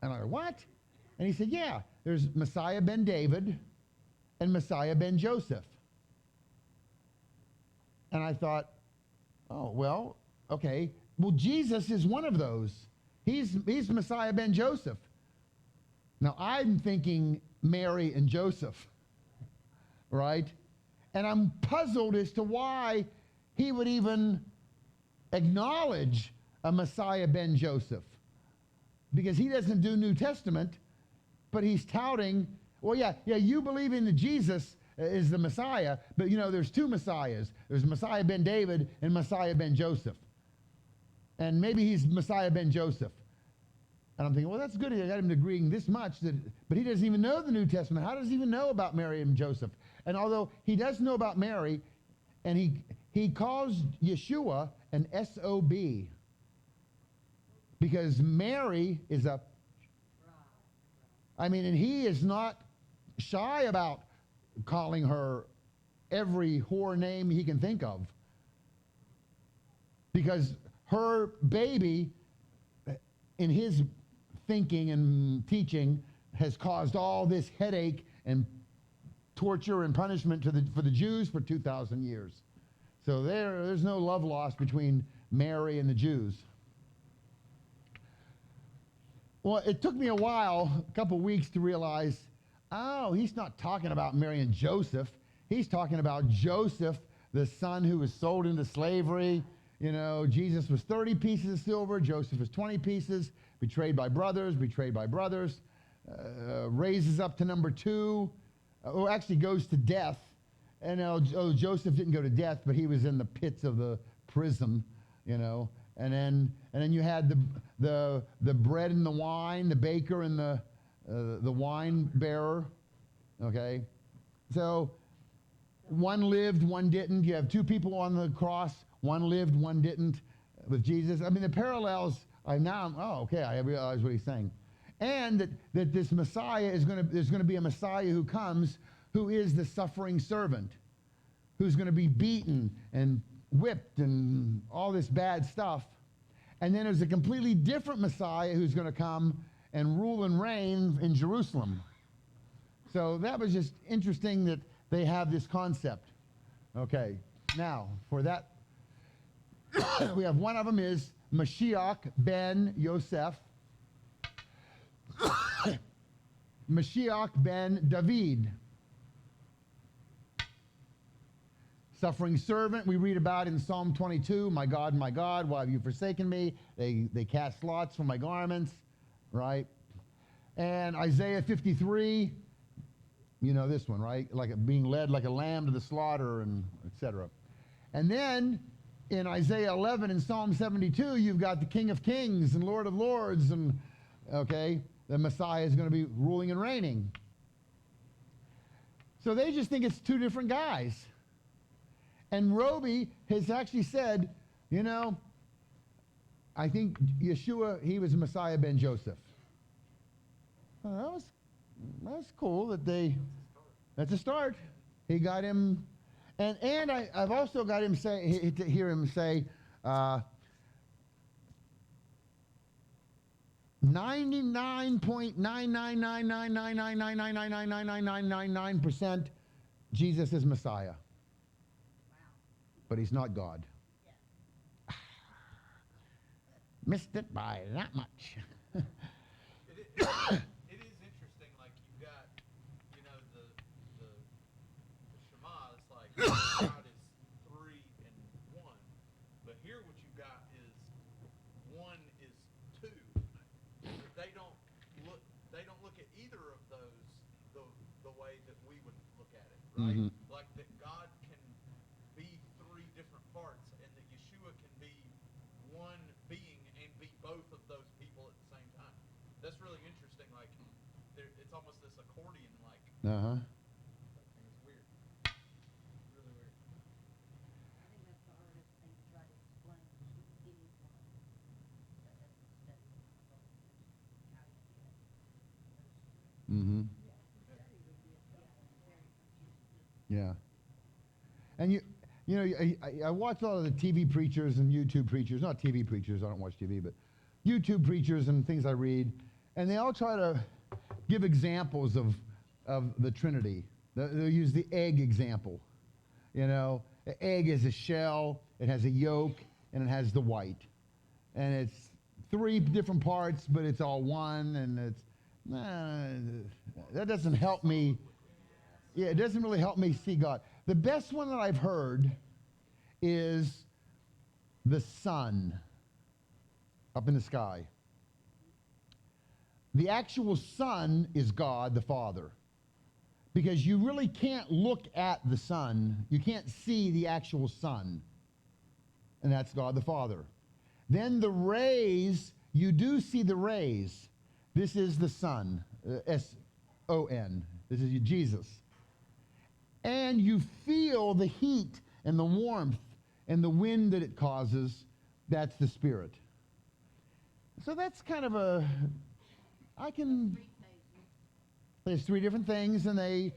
And I go, "What?" And he said, "Yeah, there's Messiah ben David and Messiah ben Joseph." And I thought, "Oh, well, okay. Well, Jesus is one of those. He's Messiah ben Joseph." Now, I'm thinking Mary and Joseph, right? And I'm puzzled as to why he would even acknowledge a Messiah ben Joseph. Because he doesn't do New Testament, but he's touting, well, yeah, you believe in the Jesus is the Messiah, but there's two Messiahs. There's Messiah ben David and Messiah ben Joseph. And maybe he's Messiah ben Joseph. And I'm thinking, well, that's good. I got him agreeing this much, but he doesn't even know the New Testament. How does he even know about Mary and Joseph? And although he does know about Mary, and he calls Yeshua an SOB, because Mary is and he is not shy about calling her every whore name he can think of. Because her baby, in his thinking and teaching, has caused all this headache and torture and punishment for the Jews for 2,000 years. So there's no love lost between Mary and the Jews. Well, it took me a while, a couple weeks, to realize, he's not talking about Mary and Joseph. He's talking about Joseph, the son who was sold into slavery. Jesus was 30 pieces of silver. Joseph was 20 pieces, betrayed by brothers, raises up to number 2, actually goes to death. And Joseph didn't go to death, but he was in the pits of the prison, And then you had the bread and the wine, the baker and the wine bearer. Okay, so one lived, one didn't. You have two people on the cross. One lived, one didn't, with Jesus. I mean, the parallels. I realize what he's saying, and that this Messiah there's going to be a Messiah who comes, who is the suffering servant, who's going to be beaten and whipped and all this bad stuff. And then there's a completely different Messiah who's going to come and rule and reign in Jerusalem. So that was just interesting that they have this concept. Okay, now for that, we have one of them is Mashiach ben Yosef, Mashiach ben David. Suffering servant, we read about in Psalm 22, my God, why have you forsaken me? They cast lots for my garments, right? And Isaiah 53, this one, right? Like being led like a lamb to the slaughter, and etc. And then in Isaiah 11 and Psalm 72, you've got the King of Kings and Lord of Lords, and, the Messiah is going to be ruling and reigning. So they just think it's two different guys. And Roby has actually said, I think Yeshua, he was Messiah ben Joseph. Well, that's cool that's a start. He got him, and I've also got him to hear him say, 99.9999999999999% Jesus is Messiah. But he's not God. Yeah. Missed it by that much. It is interesting, like you've got, the Shema is like, God Uh-huh. It's weird. Really weird. I think that's the hardest thing to try to explain to anyone that hasn't studied the Bible, is how you get those two. Mm-hmm. Yeah, very would be, very confusing. Yeah. And you know, I watch a lot of the TV preachers and YouTube preachers, not TV preachers, I don't watch TV, but YouTube preachers and things I read, and they all try to give examples of the Trinity. They'll use the egg example. You know, the egg is a shell, it has a yolk, and it has the white. And it's three different parts, but it's all one, and it's, that doesn't help me. Yeah, it doesn't really help me see God. The best one that I've heard is the sun up in the sky. The actual sun is God the Father. Because you really can't look at the sun. You can't see the actual sun. And that's God the Father. Then the rays, you do see the rays. This is the sun, S-O-N. This is Jesus. And you feel the heat and the warmth and the wind that it causes. That's the Spirit. So that's kind of a, I can, there's three different things, and they,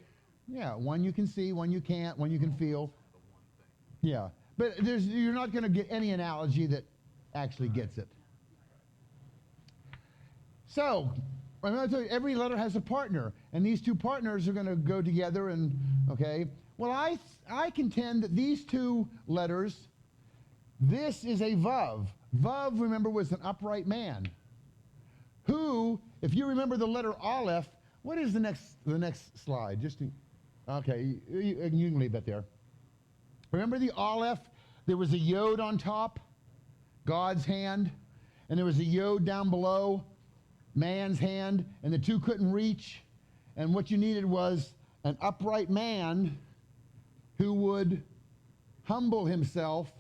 yeah, one you can see, one you can't, one you can feel. Yeah, but you're not going to get any analogy that actually gets it. So, I'm going to tell you, every letter has a partner, and these two partners are going to go together and, okay. Well, I contend that these two letters, this is a Vav. Vav, remember, was an upright man. Who, if you remember the letter Aleph, what is the next slide? Okay, you can leave that there. Remember the Aleph? There was a yod on top, God's hand, and there was a yod down below, man's hand, and the two couldn't reach. And what you needed was an upright man who would humble himself,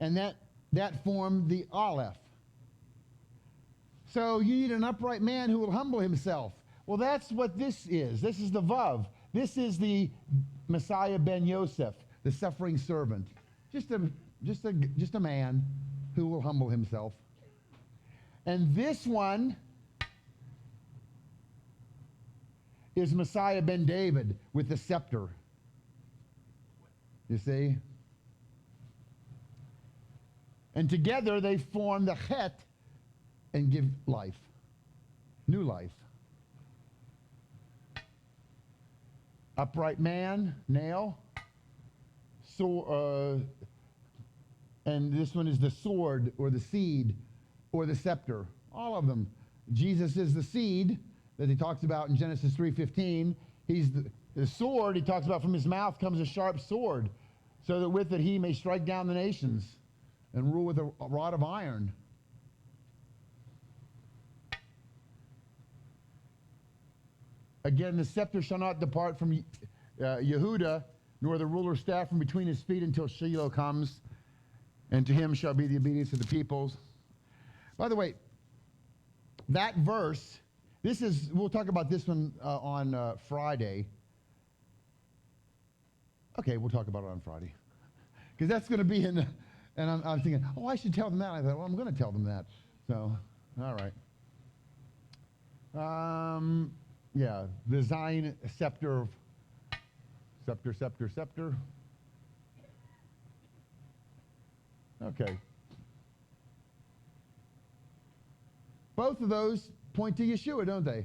and that formed the Aleph. So you need an upright man who will humble himself. Well, that's what this is. This is the Vav. This is the Messiah ben Yosef, the suffering servant. Just a man who will humble himself. And this one is Messiah ben David with the scepter. You see? And together they form the Chet and give life, new life. Upright man, nail, sword, and this one is the sword or the seed or the scepter. All of them. Jesus is the seed that he talks about in Genesis 3:15. He's the sword he talks about. From his mouth comes a sharp sword, so that with it he may strike down the nations and rule with a rod of iron. Again, the scepter shall not depart from Yehuda, nor the ruler's staff from between his feet until Shiloh comes, and to him shall be the obedience of the peoples. By the way, that verse, we'll talk about this one on Friday. Okay, we'll talk about it on Friday. Because that's going to be in, and I'm thinking, oh, I should tell them that. I thought, well, I'm going to tell them that. So, all right. Yeah, the Zion scepter. Okay. Both of those point to Yeshua, don't they?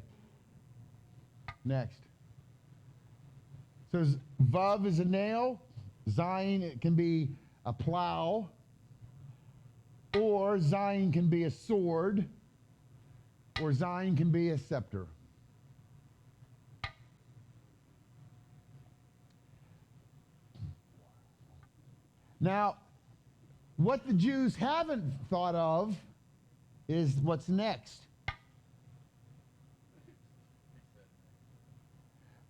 Next. So Vav is a nail. Zion, it can be a plow. Or Zion can be a sword. Or Zion can be a scepter. Now, what the Jews haven't thought of is what's next.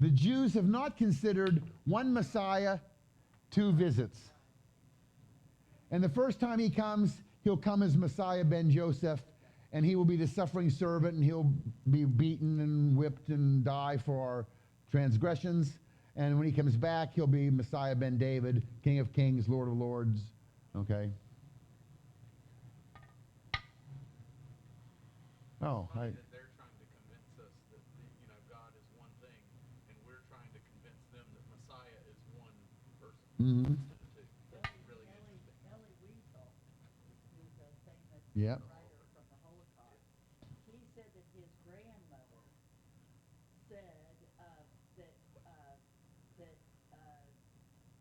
The Jews have not considered one Messiah, two visits. And the first time he comes, he'll come as Messiah ben Joseph, and he will be the suffering servant, and he'll be beaten and whipped and die for our transgressions. And when he comes back, he'll be Messiah ben David, King of Kings, Lord of Lords. Okay. Oh, Funny that they're trying to convince us that God is one thing, and we're trying to convince them that Messiah is one person Mhm. instead of two. That's really interesting. Elie Wiesel, who's a famous Yep. writer from the Holocaust, he said that his grandmother said that that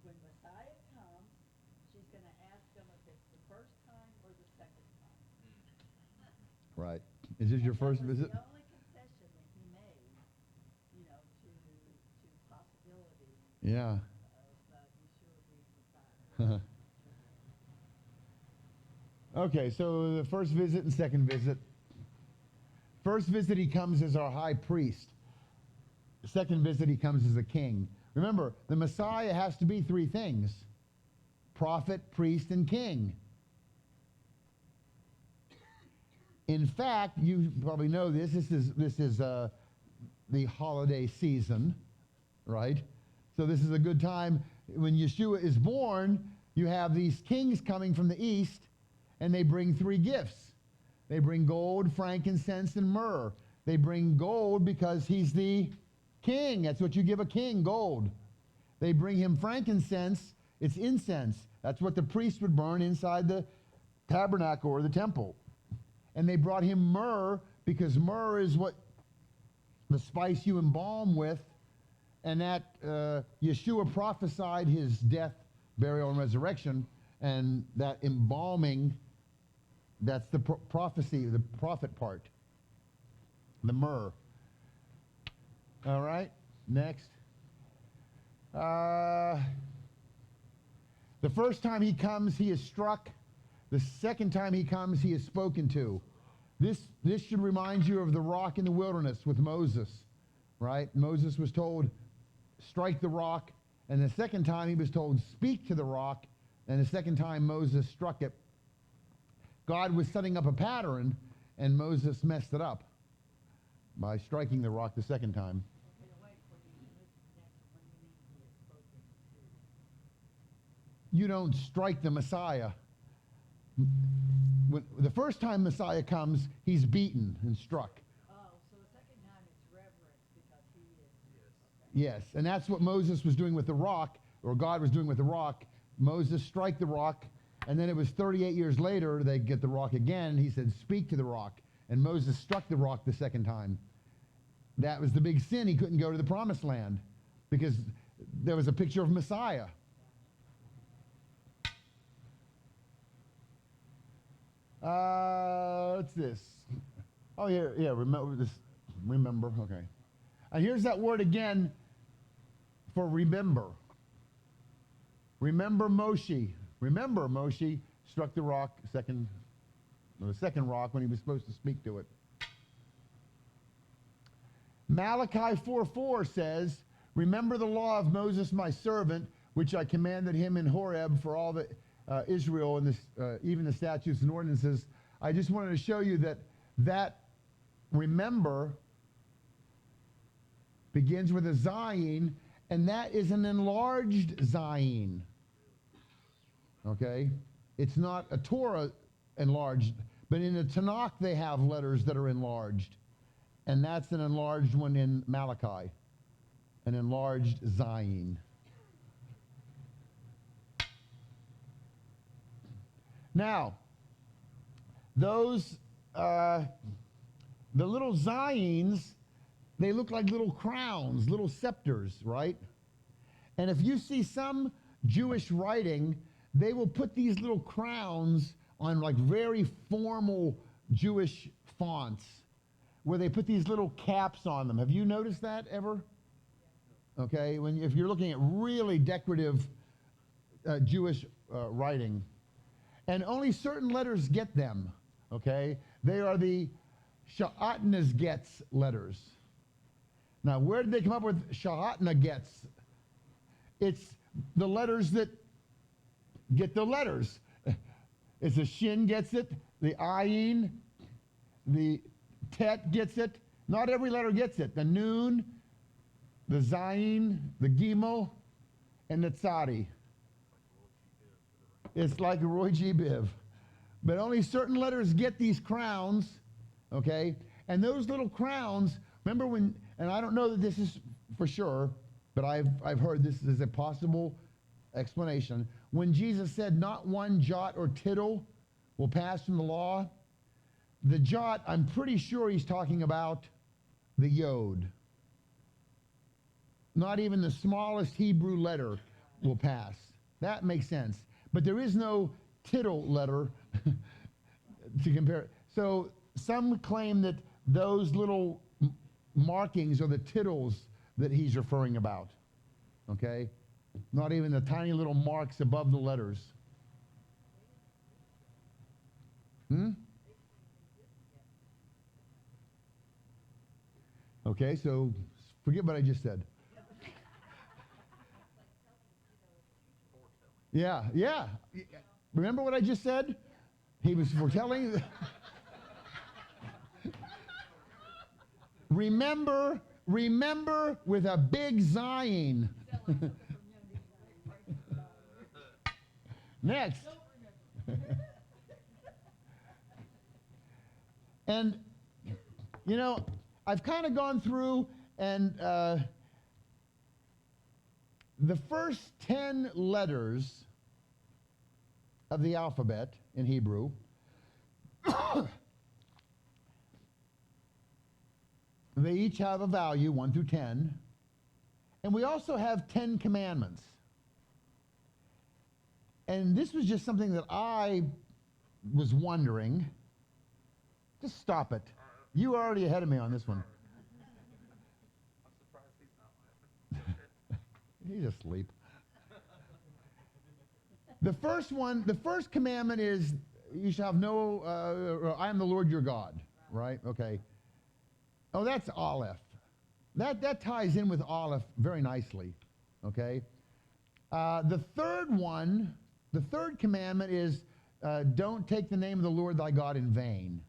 when Messiah comes, she's going to ask him if it's the first time or the second time. Right. Is this your And first that was visit? the only concession that he made, to possibility Yeah. of Yeshua being Messiah. Okay, so the first visit and second visit. First visit, he comes as our high priest. The second visit, he comes as a king. Remember, the Messiah has to be three things: prophet, priest, and king. In fact, you probably know this. This is the holiday season, right? So this is a good time. When Yeshua is born, you have these kings coming from the east, and they bring three gifts. They bring gold, frankincense, and myrrh. They bring gold because he's the king. That's what you give a king, gold. They bring him frankincense. It's incense. That's what the priest would burn inside the tabernacle or the temple. And they brought him myrrh because myrrh is what the spice you embalm with, and that Yeshua prophesied his death, burial, and resurrection, and that embalming, that's the prophecy, the prophet part, the myrrh. All right, next. The first time he comes, he is struck. The second time he comes, he is spoken to. This should remind you of the rock in the wilderness with Moses, right? Moses was told, strike the rock. And the second time he was told, speak to the rock. And the second time Moses struck it. God was setting up a pattern, and Moses messed it up by striking the rock the second time. Okay, wait, when you move to the next one, you mean he is spoken to. You don't strike the Messiah. When the first time Messiah comes, he's beaten and struck. Oh, so the second time it's reverence because he is. Okay. Yes, and that's what Moses was doing with the rock, or God was doing with the rock. Moses strike the rock, and then it was 38 years later they get the rock again, and he said, speak to the rock. And Moses struck the rock the second time. That was the big sin. He couldn't go to the promised land because there was a picture of Messiah. What's this? Oh, yeah, remember this. Remember, okay. And here's that word again for remember. Remember Moshe. Remember Moshe struck the rock, the second rock when he was supposed to speak to it. Malachi 4:4 says, remember the law of Moses my servant, which I commanded him in Horeb for all the Israel, and even the statutes and ordinances. I just wanted to show you that remember begins with a zayin, and that is an enlarged zayin. Okay? It's not a Torah enlarged, but in the Tanakh they have letters that are enlarged. And that's an enlarged one in Malachi, an enlarged zayin. Now, those, the little zayins, they look like little crowns, little scepters, right? And if you see some Jewish writing, they will put these little crowns on like very formal Jewish fonts, where they put these little caps on them. Have you noticed that ever? Okay, if you're looking at really decorative Jewish writing. And only certain letters get them, okay? They are the Sha'atnas gets letters. Now, where did they come up with Sha'atna gets? It's the letters that get the letters. It's the Shin gets it, the Ayin, the Tet gets it. Not every letter gets it. The Nun, the Zayin, the Gimel, and the Tzadi. It's like a Roy G. Biv. But only certain letters get these crowns, okay? And those little crowns, remember when, and I don't know that this is for sure, but I've heard this is a possible explanation. When Jesus said, not one jot or tittle will pass from the law, the jot, I'm pretty sure he's talking about the yod. Not even the smallest Hebrew letter will pass. That makes sense. But there is no tittle letter to compare. So some claim that those little markings are the tittles that he's referring about. Okay? Not even the tiny little marks above the letters. Okay, so forget what I just said. Yeah. Remember what I just said? He was foretelling. Remember with a big Zayin. Next. And, you know, I've kind of gone through and the first 10 letters of the alphabet in Hebrew they each have a value, 1 through 10. And we also have 10 commandments. And this was just something that I was wondering. Just stop it. You are already ahead of me on this one. I'm surprised he's not laughing. He's asleep. The first commandment is, you shall have no, I am the Lord your God, right? Okay. Oh, that's Aleph. That ties in with Aleph very nicely, okay? The third commandment is, don't take the name of the Lord thy God in vain.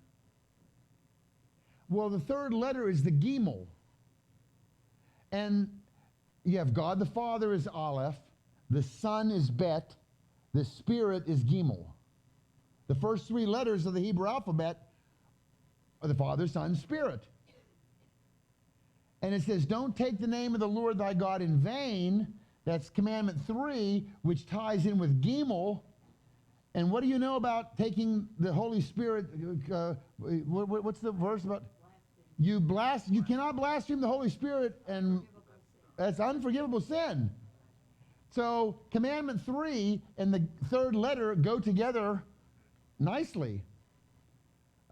Well, the third letter is the Gimel. And you have God the Father is Aleph, the Son is Bet, the Spirit is Gimel. The first three letters of the Hebrew alphabet are the Father, Son, Spirit. And it says, don't take the name of the Lord thy God in vain. That's commandment 3, which ties in with Gimel. And what do you know about taking the Holy Spirit? What's the verse about? You cannot blaspheme the Holy Spirit, and that's unforgivable sin. So commandment 3 and the third letter go together nicely. 6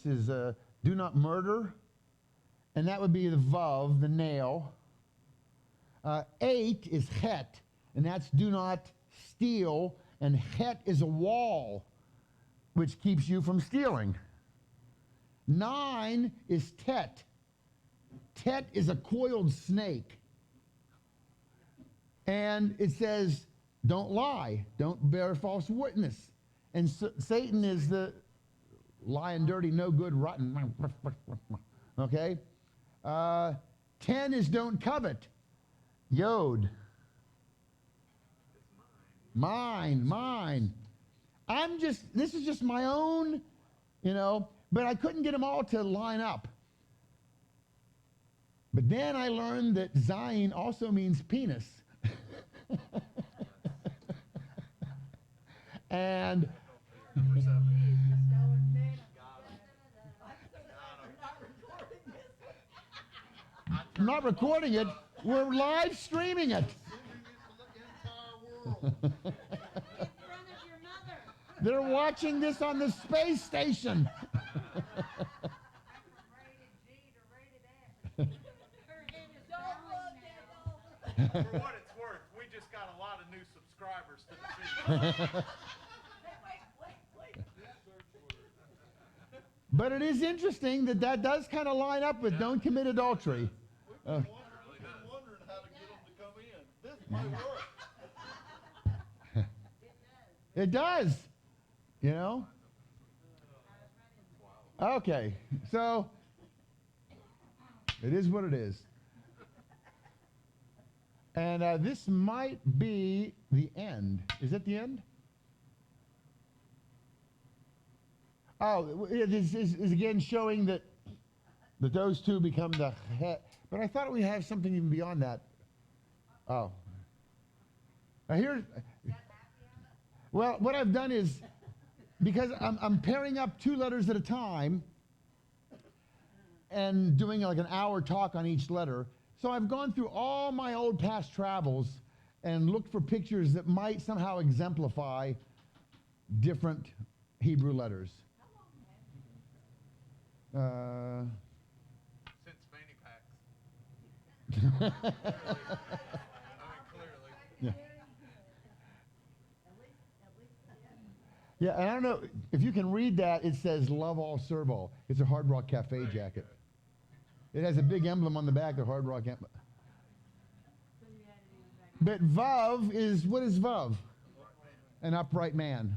is do not murder, and that would be the vav, the nail. 8 is het, and that's do not steal, and het is a wall which keeps you from stealing. 9 is tet. Tet is a coiled snake. And it says, don't lie, don't bear false witness. And Satan is the lying, dirty, no good, rotten. Okay? 10 is don't covet. Yod. Mine. This is just my own, but I couldn't get them all to line up. But then I learned that Zayin also means penis. And I'm not recording it. We're live streaming it. They're watching this on the space station. For what it's worth, we just got a lot of new subscribers to the feed. But it is interesting that does kind of line up with don't commit adultery. We've been wondering how to get them to come in. This might work. It does. Okay, so it is what it is. And this might be the end. Is it the end? Oh, it is again showing that those two become the head. But I thought we have something even beyond that. Oh. Now here, well, what I've done is, because I'm pairing up two letters at a time and doing like an hour talk on each letter. So I've gone through all my old past travels and looked for pictures that might somehow exemplify different Hebrew letters. Since fanny packs. Uh, Clearly. yeah. At least, Yeah, and I don't know if you can read that. It says "Love all, serve all." It's a Hard Rock Cafe jacket. It has a big emblem on the back of Hard Rock. But Vav is, what is Vav? An upright man.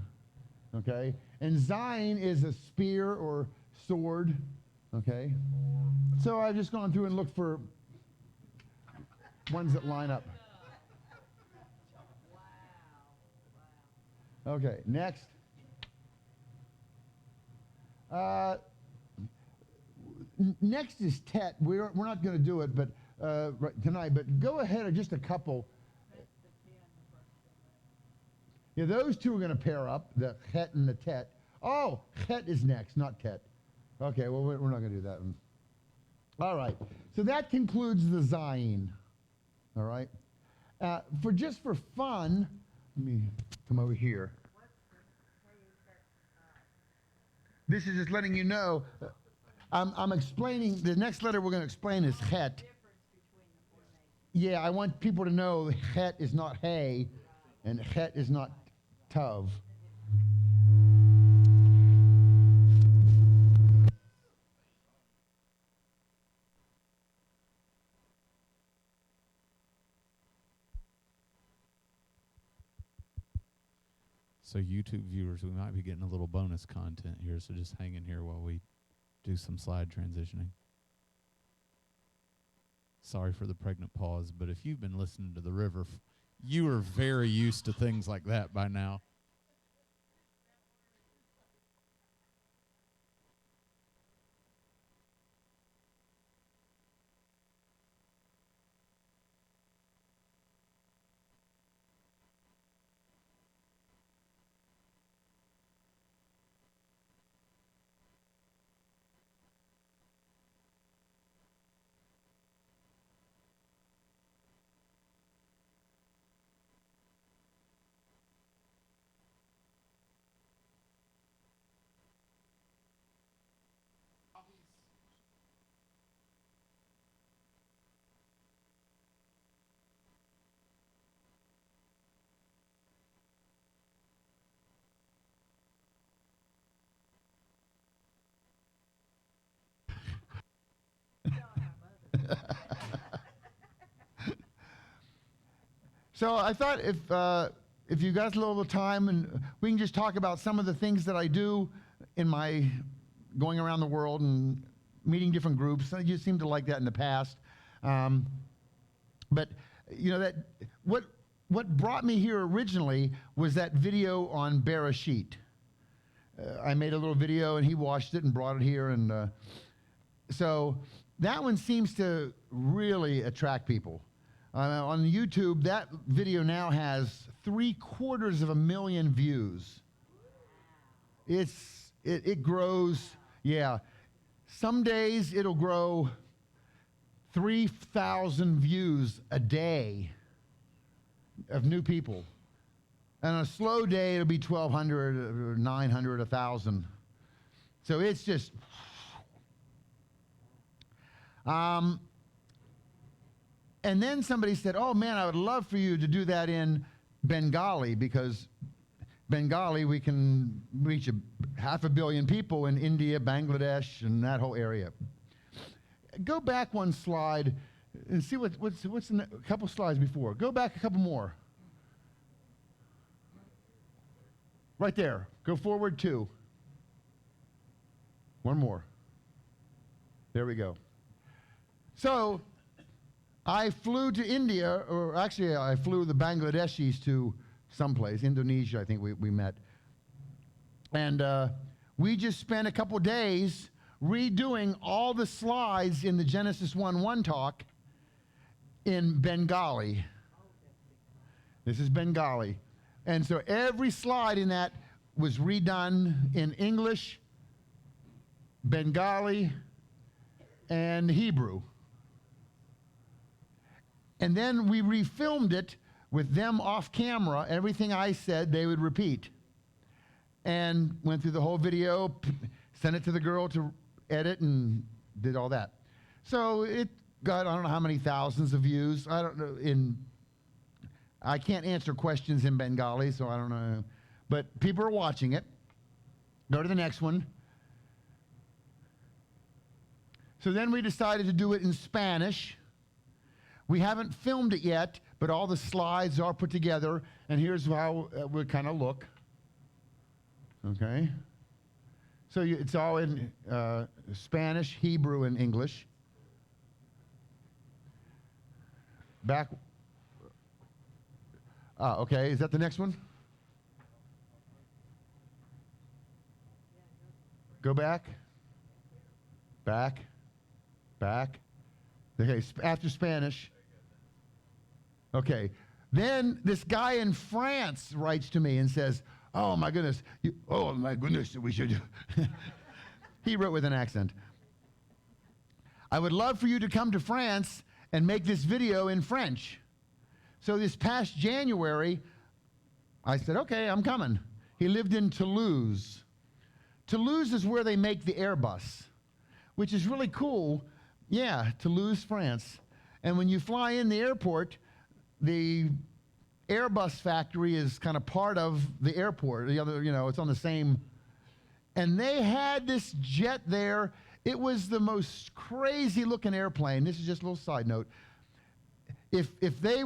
Okay, and Zayin is a spear or sword. Okay, so I've just gone through and looked for ones that line up. Okay, next. Next is Tet. We're not going to do it, but right tonight. But go ahead, or just a couple. Yeah, those two are going to pair up, the Het and the Tet. Oh, Het is next, not Tet. Okay, well, we're not going to do that one. All right, so that concludes the Zayin. All right, for fun, let me come over here. This is just letting you know. I'm explaining, the next letter we're going to explain is Het. Yeah, I want people to know Het is not Hey, and Het is not Tav. So YouTube viewers, we might be getting a little bonus content here, so just hang in here while we do some slide transitioning. Sorry for the pregnant pause, but if you've been listening to the river, you are very used to things like that by now. So I thought if you guys have a little time, and we can just talk about some of the things that I do in my going around the world and meeting different groups. You seem to like that in the past, but you know that what brought me here originally was that video on Bereshit. I made a little video and he watched it and brought it here, and so that one seems to really attract people. On YouTube, that video now has 750,000 views. It grows, yeah. Some days it'll grow 3,000 views a day of new people. And on a slow day, it'll be 1,200 or 900, 1,000. So it's just... And then somebody said, oh man, I would love for you to do that in Bengali, because Bengali, we can reach 500 million people in India, Bangladesh, and that whole area. Go back one slide and see what's in a couple slides before. Go back a couple more. Right there. Go forward 2. One more. There we go. So I flew to India, or actually I flew the Bangladeshis to someplace, Indonesia, I think we met. And we just spent a couple days redoing all the slides in the Genesis 1:1 talk in Bengali. This is Bengali. And so every slide in that was redone in English, Bengali, and Hebrew. And then we refilmed it with them off camera. Everything I said, they would repeat. And went through the whole video, sent it to the girl to edit, and did all that. So it got, I don't know how many thousands of views. I don't know. I can't answer questions in Bengali, so I don't know. But people are watching it. Go to the next one. So then we decided to do it in Spanish. We haven't filmed it yet, but all the slides are put together, and here's how it would kind of look. Okay? So it's all in Spanish, Hebrew, and English. Back. Okay, is that the next one? Go back. Back. Back. Okay, after Spanish. Okay. Then this guy in France writes to me and says, oh my goodness, we should. He wrote with an accent. I would love for you to come to France and make this video in French. So this past January, I said, okay, I'm coming. He lived in Toulouse. Toulouse is where they make the Airbus, which is really cool. Yeah, Toulouse, France. And when you fly in the airport, the Airbus factory is kind of part of the airport. The other, it's on the same. And they had this jet there. It was the most crazy looking airplane. This is just a little side note. If they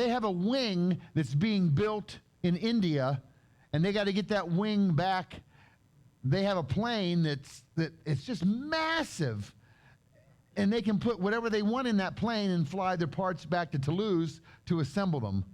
have a wing that's being built in India, and they got to get that wing back, they have a plane it's just massive. And they can put whatever they want in that plane and fly their parts back to Toulouse to assemble them.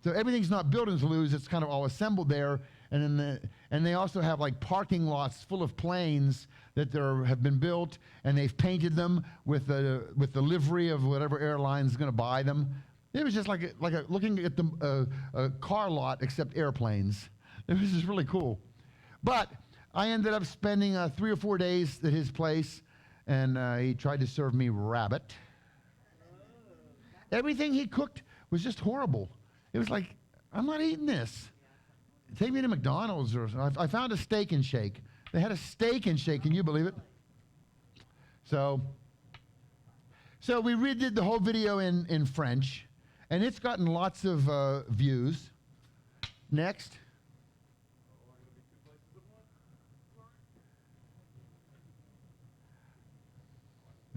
So everything's not built in Toulouse, it's kind of all assembled there. And then they also have like parking lots full of planes that have been built, and they've painted them with the livery of whatever airline is going to buy them. It was just like looking at a car lot except airplanes. It was just really cool. But I ended up spending 3 or 4 days at his place, and he tried to serve me rabbit. Everything he cooked was just horrible. It was like, I'm not eating this. Take me to McDonald's I found a steak and shake. They had a steak and shake. Can you believe it? So we redid the whole video in French, and it's gotten lots of views. Next.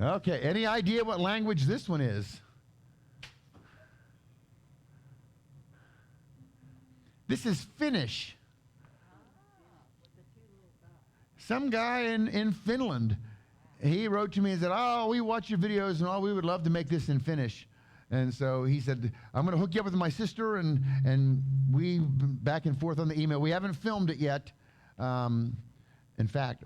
Okay, any idea what language this one is? This is Finnish. Some guy in Finland, he wrote to me and said, oh, we watch your videos and we would love to make this in Finnish. And so he said, I'm going to hook you up with my sister, and we back and forth on the email. We haven't filmed it yet. In fact,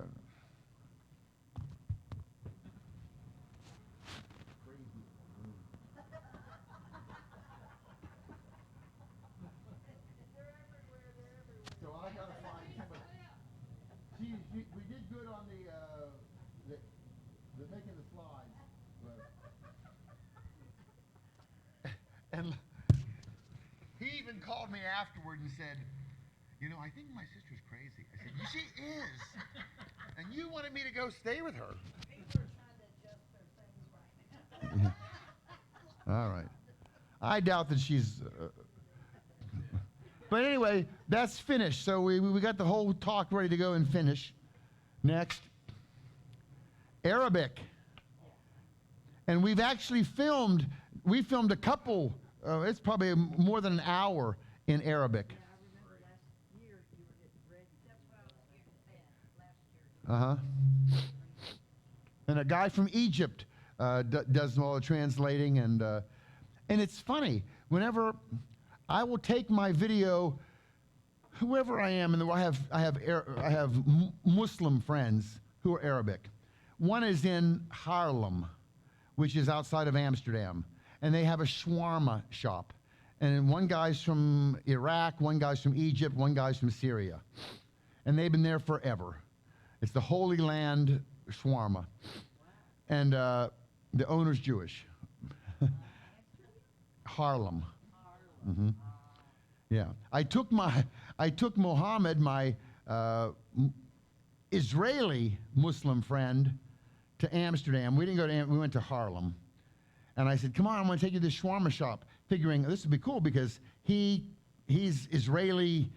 we did good on the making the slides, and he even called me afterward and said, I think my sister's crazy. I said, she is, and you wanted me to go stay with her. People are trying to adjust their things right now. All right. I doubt that she's. But anyway, that's finished. So we got the whole talk ready to go in Finnish. Next. Arabic. And we've actually filmed a couple, it's probably more than an hour in Arabic. Yeah, I remember last year you were getting ready. That's what I was here to say last Uh-huh. And a guy from Egypt does all the translating, and it's funny. Whenever I will take my video, whoever I am, and I have Muslim friends who are Arabic. One is in Haarlem, which is outside of Amsterdam, and they have a shawarma shop. And one guy's from Iraq, one guy's from Egypt, one guy's from Syria, and they've been there forever. It's the Holy Land shawarma. And the owner's Jewish. Haarlem. Mm-hmm. Yeah. I took Mohammed, my Israeli Muslim friend, to Amsterdam. We didn't go to we went to Haarlem. And I said, come on, I'm going to take you to this shawarma shop, figuring this would be cool because he's Israeli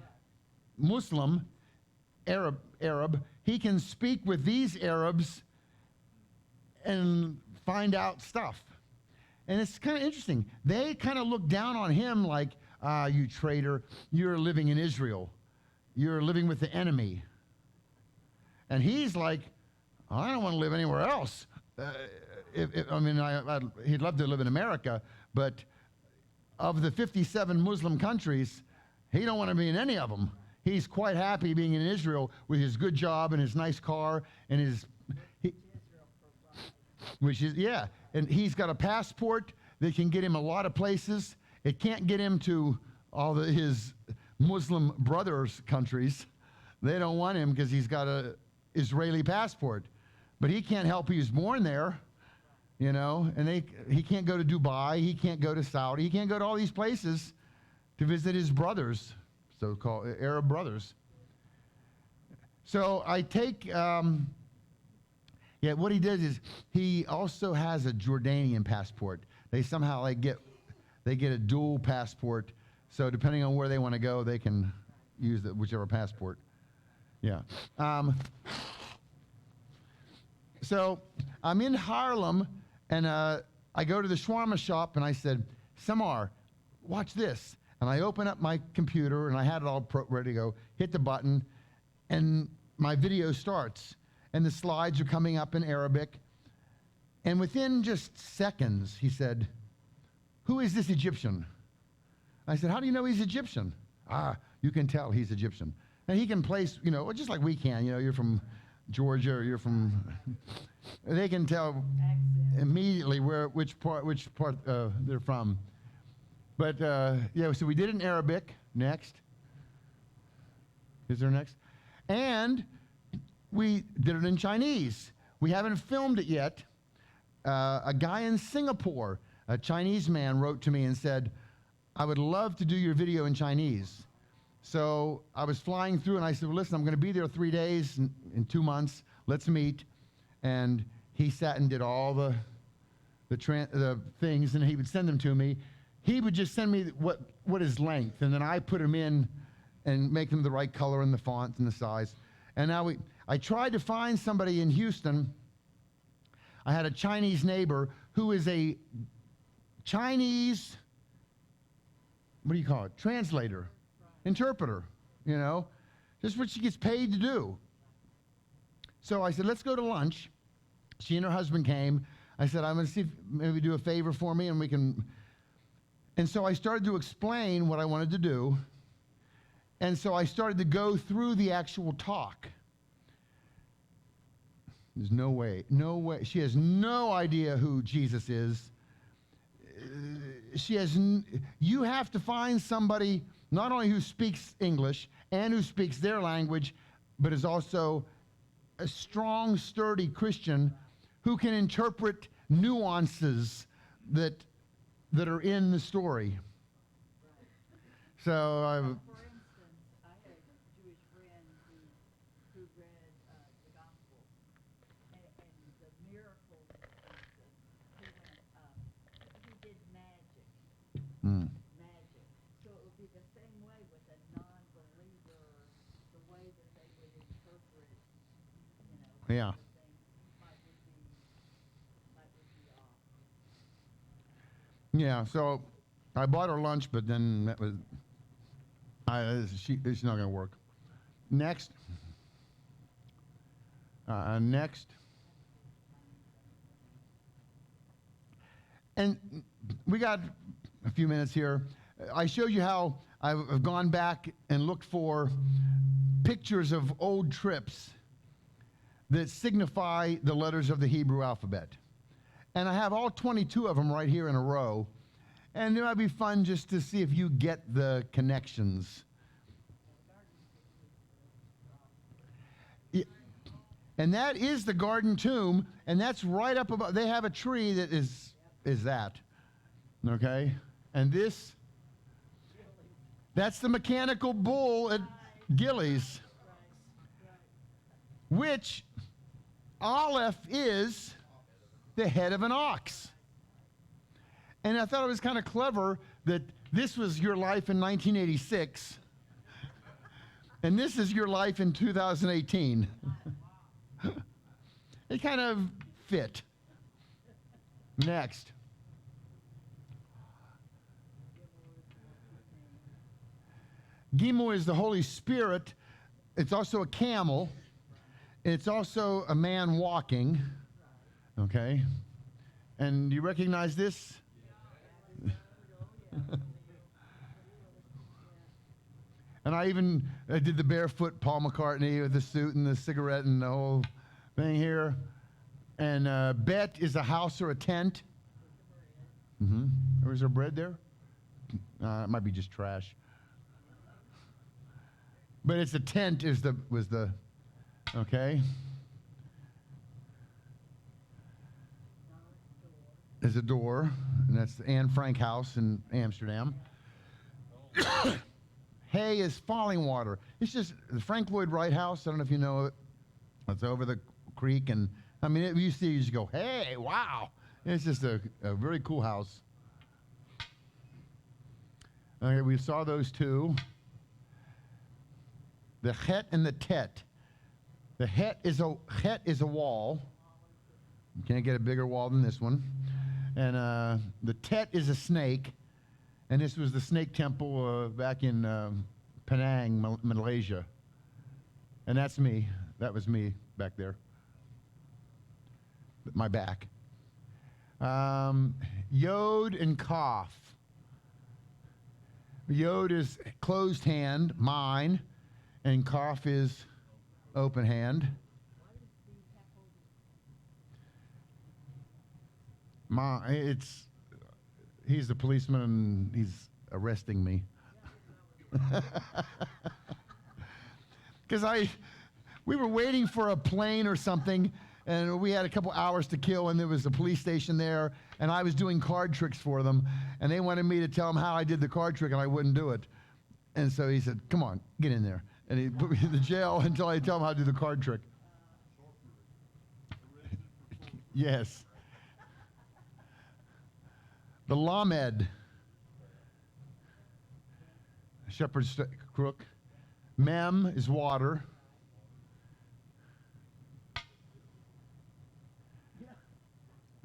Muslim, Arab. He can speak with these Arabs and find out stuff. And it's kind of interesting. They kind of look down on him like, you traitor, you're living in Israel. You're living with the enemy. And he's like, I don't want to live anywhere else. He'd love to live in America, but of the 57 Muslim countries, he don't want to be in any of them. He's quite happy being in Israel with his good job and his nice car and his... which is, yeah. And he's got a passport that can get him a lot of places. It can't get him to all his Muslim brothers' countries. They don't want him because he's got an Israeli passport. But he can't help he was born there, you know. And he can't go to Dubai. He can't go to Saudi. He can't go to all these places to visit his brothers, so-called Arab brothers. So I take... what he does is he also has a Jordanian passport. They somehow get a dual passport. So depending on where they want to go, they can use whichever passport. Yeah. So I'm in Haarlem, and I go to the shawarma shop, and I said, Samar, watch this. And I open up my computer, and I had it all ready to go, hit the button, and my video starts. And the slides are coming up in Arabic. And within just seconds, he said, who is this Egyptian? I said, how do you know he's Egyptian? You can tell he's Egyptian. And he can place, just like we can, you're from Georgia or you're from, they can tell immediately which part they're from. But, so we did it in Arabic. Next. Is there next? And we did it in Chinese. We haven't filmed it yet. A guy in Singapore, a Chinese man, wrote to me and said, I would love to do your video in Chinese. So I was flying through, and I said, well, listen, I'm going to be there 3 days in 2 months. Let's meet. And he sat and did all the things, and he would send them to me. He would just send me what is length, and then I put them in and make them the right color and the font and the size. And now I tried to find somebody in Houston. I had a Chinese neighbor who is a Chinese, what do you call it? Translator, interpreter, just what she gets paid to do. So I said, let's go to lunch. She and her husband came. I said, I'm going to see if maybe do a favor for me and we can. And so I started to explain what I wanted to do. And so I started to go through the actual talk. There's no way. She has no idea who Jesus is. You have to find somebody not only who speaks English and who speaks their language, but is also a strong, sturdy Christian who can interpret nuances that are in the story. So For instance, I had a Jewish friend who read the Gospels, and the miracles, for instance, he did magic. Magic. So it would be the same way with a non-believer, the way that they would interpret, yeah. things might be off. Yeah, so I bought her lunch, but then that was, it's not going to work. Next. Next. And we got a few minutes here. I showed you how I've gone back and looked for pictures of old trips that signify the letters of the Hebrew alphabet. And I have all 22 of them right here in a row. And it might be fun just to see if you get the connections. Yeah. And that is the garden tomb, and that's right up above. They have a tree that is that. Okay? And this, that's the mechanical bull at Gillies, which Aleph is the head of an ox. And I thought it was kind of clever that this was your life in 1986, and this is your life in 2018. It kind of fit. Next. Gimel is the Holy Spirit. It's also a camel. It's also a man walking. Okay? And do you recognize this? And I even did the barefoot Paul McCartney with the suit and the cigarette and the whole thing here. And Bet is a house or a tent. Or is there bread there? It might be just trash. But it's a tent was the okay. There's a door, and that's the Anne Frank house in Amsterdam. Hay is falling water. It's just the Frank Lloyd Wright house. I don't know if you know it. It's over the creek, and I mean, you see, you just go, hey, wow. And it's just a very cool house. Okay, we saw those two. The Het and the Tet. The Het is a wall. You can't get a bigger wall than this one. And the Tet is a snake. And this was the snake temple back in Penang, Malaysia. And that's me. That was me back there. My back. Yod and Kaf. Yod is closed hand, mine, and Kaf is open hand. He's the policeman and he's arresting me. Because we were waiting for a plane or something, and we had a couple hours to kill, and there was a police station there, and I was doing card tricks for them, and they wanted me to tell them how I did the card trick, and I wouldn't do it. And so he said, come on, get in there. And he put me in the jail until I tell him how to do the card trick. Yes. The Lamed, shepherd's crook. Mem is water.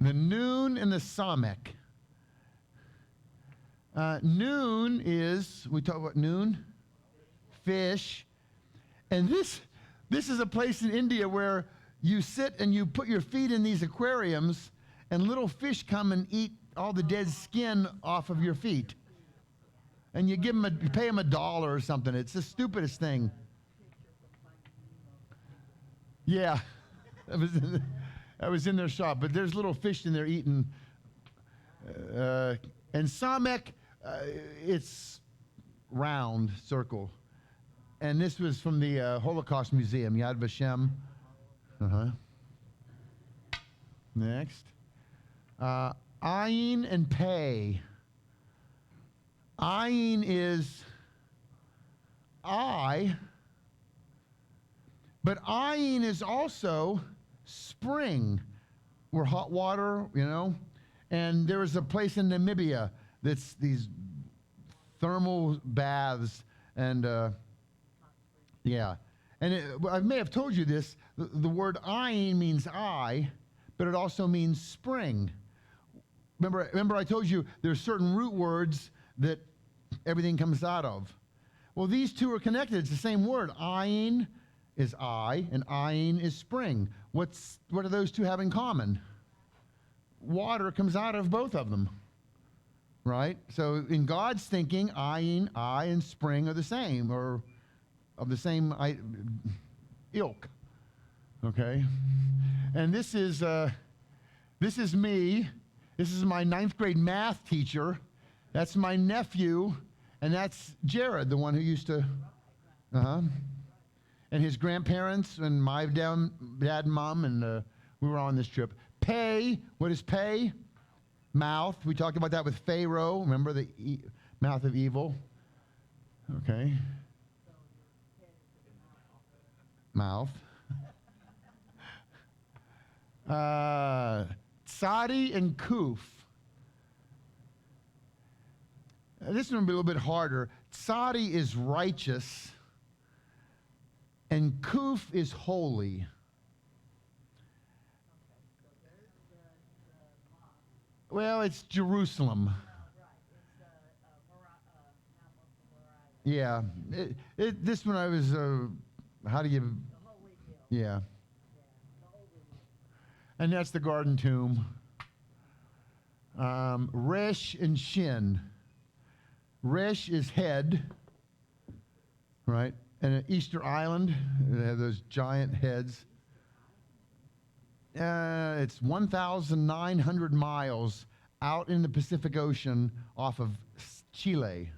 The Noon and the Samek. Noon is, we talk about noon, fish. And this is a place in India where you sit and you put your feet in these aquariums and little fish come and eat all the dead skin off of your feet. And you pay them $1 or something. It's the stupidest thing. Yeah, I was in their shop, but there's little fish in there eating. And Samek, it's round, circle. And this was from the Holocaust Museum, Yad Vashem. Next. Ayin and Pei. Ayin is I, but Ayin is also spring, where hot water, and there was a place in Namibia that's these thermal baths, and yeah. And I may have told you this, the word Ayin means I, but it also means spring. Remember I told you there's certain root words that everything comes out of. Well, these two are connected. It's the same word, ayin is eye, and ayin is spring. What do those two have in common? Water comes out of both of them, right? So in God's thinking, ayin, eye, and spring are the same, or of the same ilk. Okay, and this is me. This is my 9th grade math teacher. That's my nephew, and that's Jared, the one who used to. And his grandparents and my dad and mom, and we were on this trip. Pei, what is pei? Mouth. We talked about that with Pharaoh. Remember the mouth of evil? Okay. Mouth. Tzadi and Kuf. This one will be a little bit harder. Tzadi is righteous, and Kuf is holy. Well, it's Jerusalem. Yeah. This one I was, how do you... Yeah. And that's the Garden Tomb. Resh and Shin. Resh is head, right? And at Easter Island, they have those giant heads. It's 1,900 miles out in the Pacific Ocean off of Chile.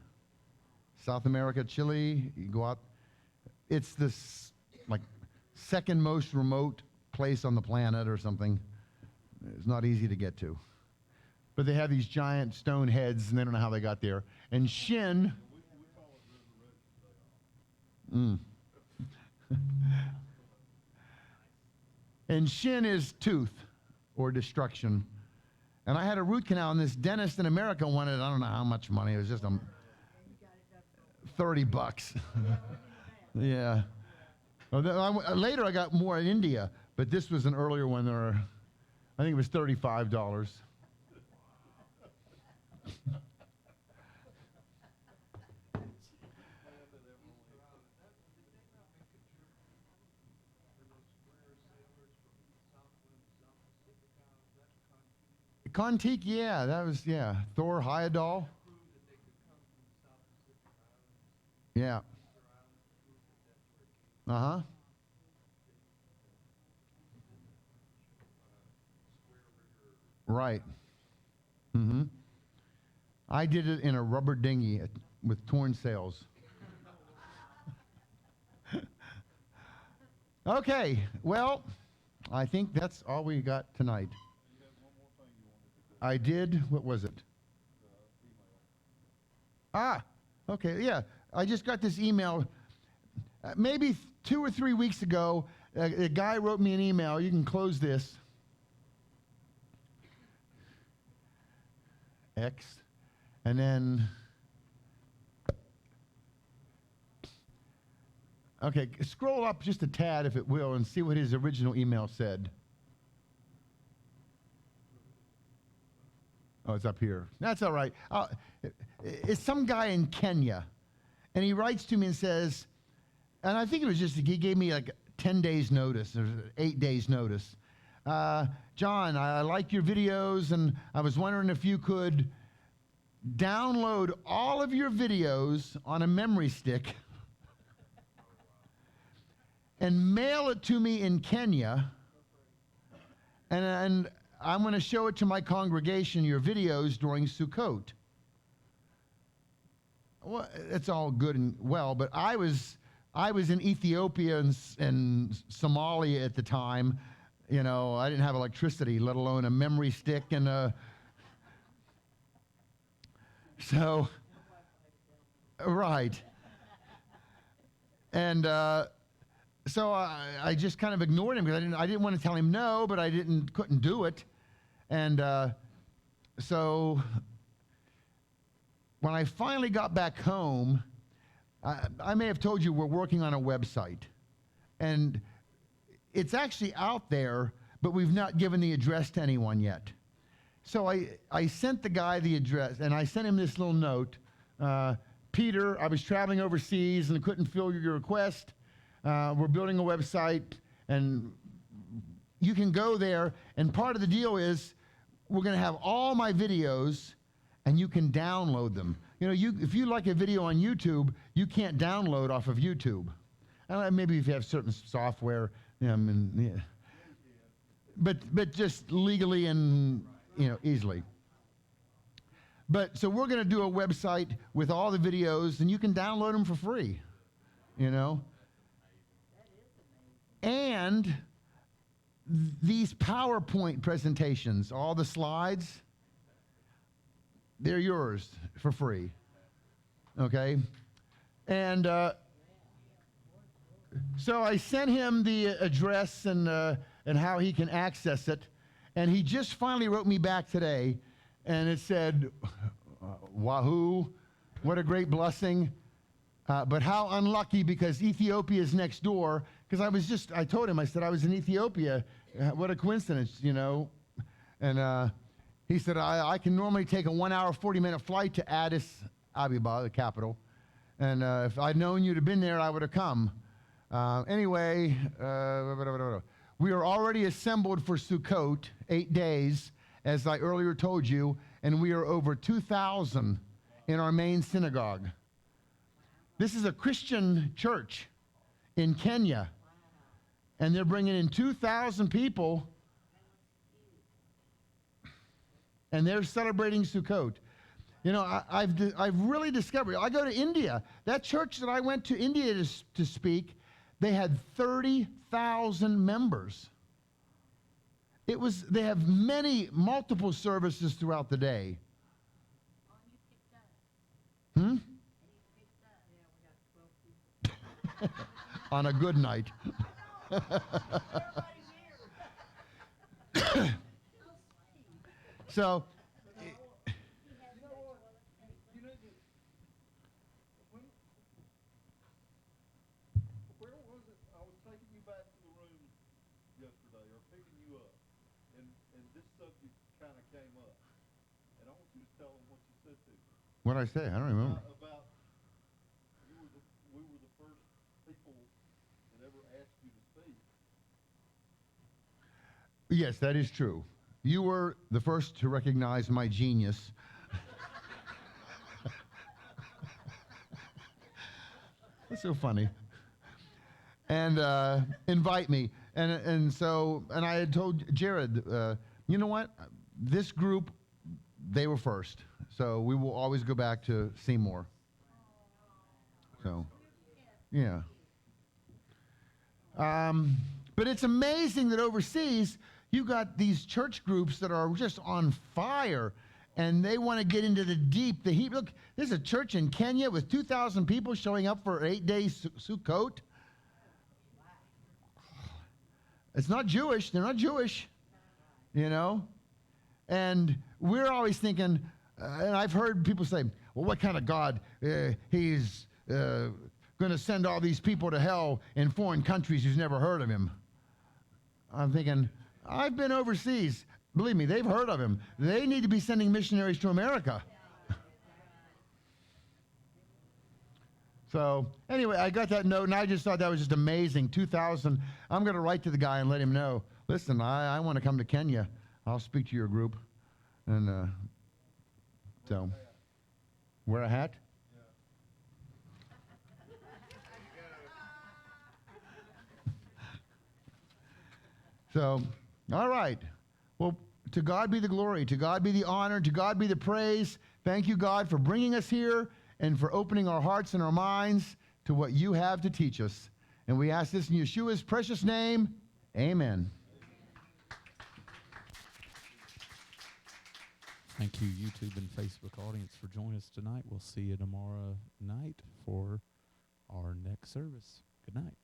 South America, Chile, you go out. It's this, like, second most remote place on the planet or something. It's not easy to get to. But they have these giant stone heads, and they don't know how they got there. And Shin... We call it Resurrection Day. And Shin is tooth or destruction. And I had a root canal, and this dentist in America wanted, I don't know how much money. It was just $30. Yeah. Well, later I got more in India, but this was an earlier one. I think it was $35. Kontik, yeah, that was, yeah. Thor Heyerdahl. Yeah. Uh-huh. Right. Mm-hmm. I did it in a rubber dinghy with torn sails. Okay, well, I think that's all we got tonight. You had one more thing you wanted to do. I did, what was it? Email. Okay, yeah. I just got this email maybe 2 or 3 weeks ago. A guy wrote me an email. You can close this. X. And then, okay, scroll up just a tad if it will and see what his original email said. Oh, it's up here. That's all right. It's some guy in Kenya. And he writes to me and says, and I think it was just, he gave me like 10 days notice, or 8 days notice. John, I like your videos, and I was wondering if you could download all of your videos on a memory stick and mail it to me in Kenya, and I'm going to show it to my congregation, your videos during Sukkot. Well, it's all good and well, but I was in Ethiopia and Somalia at the time. You know, I didn't have electricity, let alone a memory stick and a... So, right. And so I just kind of ignored him because I didn't want to tell him no, but I couldn't do it. And so when I finally got back home, I may have told you we're working on a website. And it's actually out there, but we've not given the address to anyone yet. So I sent the guy the address, and I sent him this little note. Peter, I was traveling overseas and couldn't fill your request. We're building a website, and you can go there, and part of the deal is we're going to have all my videos, and you can download them. You know, if you like a video on YouTube, you can't download off of YouTube. Maybe if you have certain software, yeah. But just legally and easily. But so we're going to do a website with all the videos, and you can download them for free. And these PowerPoint presentations, all the slides, they're yours for free. Okay? And so I sent him the address and how he can access it. And he just finally wrote me back today, and it said, wahoo, what a great blessing. But how unlucky, because Ethiopia is next door. Because I told him, I said, I was in Ethiopia. What a coincidence, And he said, I can normally take a 1 hour, 40-minute flight to Addis Ababa, the capital. And if I'd known you'd have been there, I would have come. Anyway, we are already assembled for Sukkot, 8 days, as I earlier told you, and we are over 2,000 in our main synagogue. This is a Christian church in Kenya, and they're bringing in 2,000 people, and they're celebrating Sukkot. I've really discovered, I go to India. That church that I went to India to speak, they had 30,000 members. They have multiple services throughout the day. On a good night. So, where was it? I was taking you back to the room yesterday, or picking you up, and this subject kind of came up. And I want you to tell them what you said to me. What'd I say? I don't remember. About we were the first people that ever asked you to speak. Yes, that is true. You were the first to recognize my genius. That's so funny. And invite me. And I had told Jared, you know what? This group, they were first. So we will always go back to Seymour. So, yeah. But it's amazing that overseas, you got these church groups that are just on fire, and they want to get into the deep, the heat. Look, there's a church in Kenya with 2,000 people showing up for 8 days Sukkot. It's not Jewish. They're not Jewish, And we're always thinking, and I've heard people say, well, what kind of God? He's going to send all these people to hell in foreign countries who's never heard of him. I'm thinking, I've been overseas. Believe me, they've heard of him. They need to be sending missionaries to America. So anyway, I got that note, and I just thought that was just amazing. 2,000. I'm going to write to the guy and let him know, listen, I want to come to Kenya. I'll speak to your group. And so, wear a hat? So, all right. Well, to God be the glory. To God be the honor. To God be the praise. Thank you, God, for bringing us here and for opening our hearts and our minds to what you have to teach us. And we ask this in Yeshua's precious name. Amen. Thank you, YouTube and Facebook audience, for joining us tonight. We'll see you tomorrow night for our next service. Good night.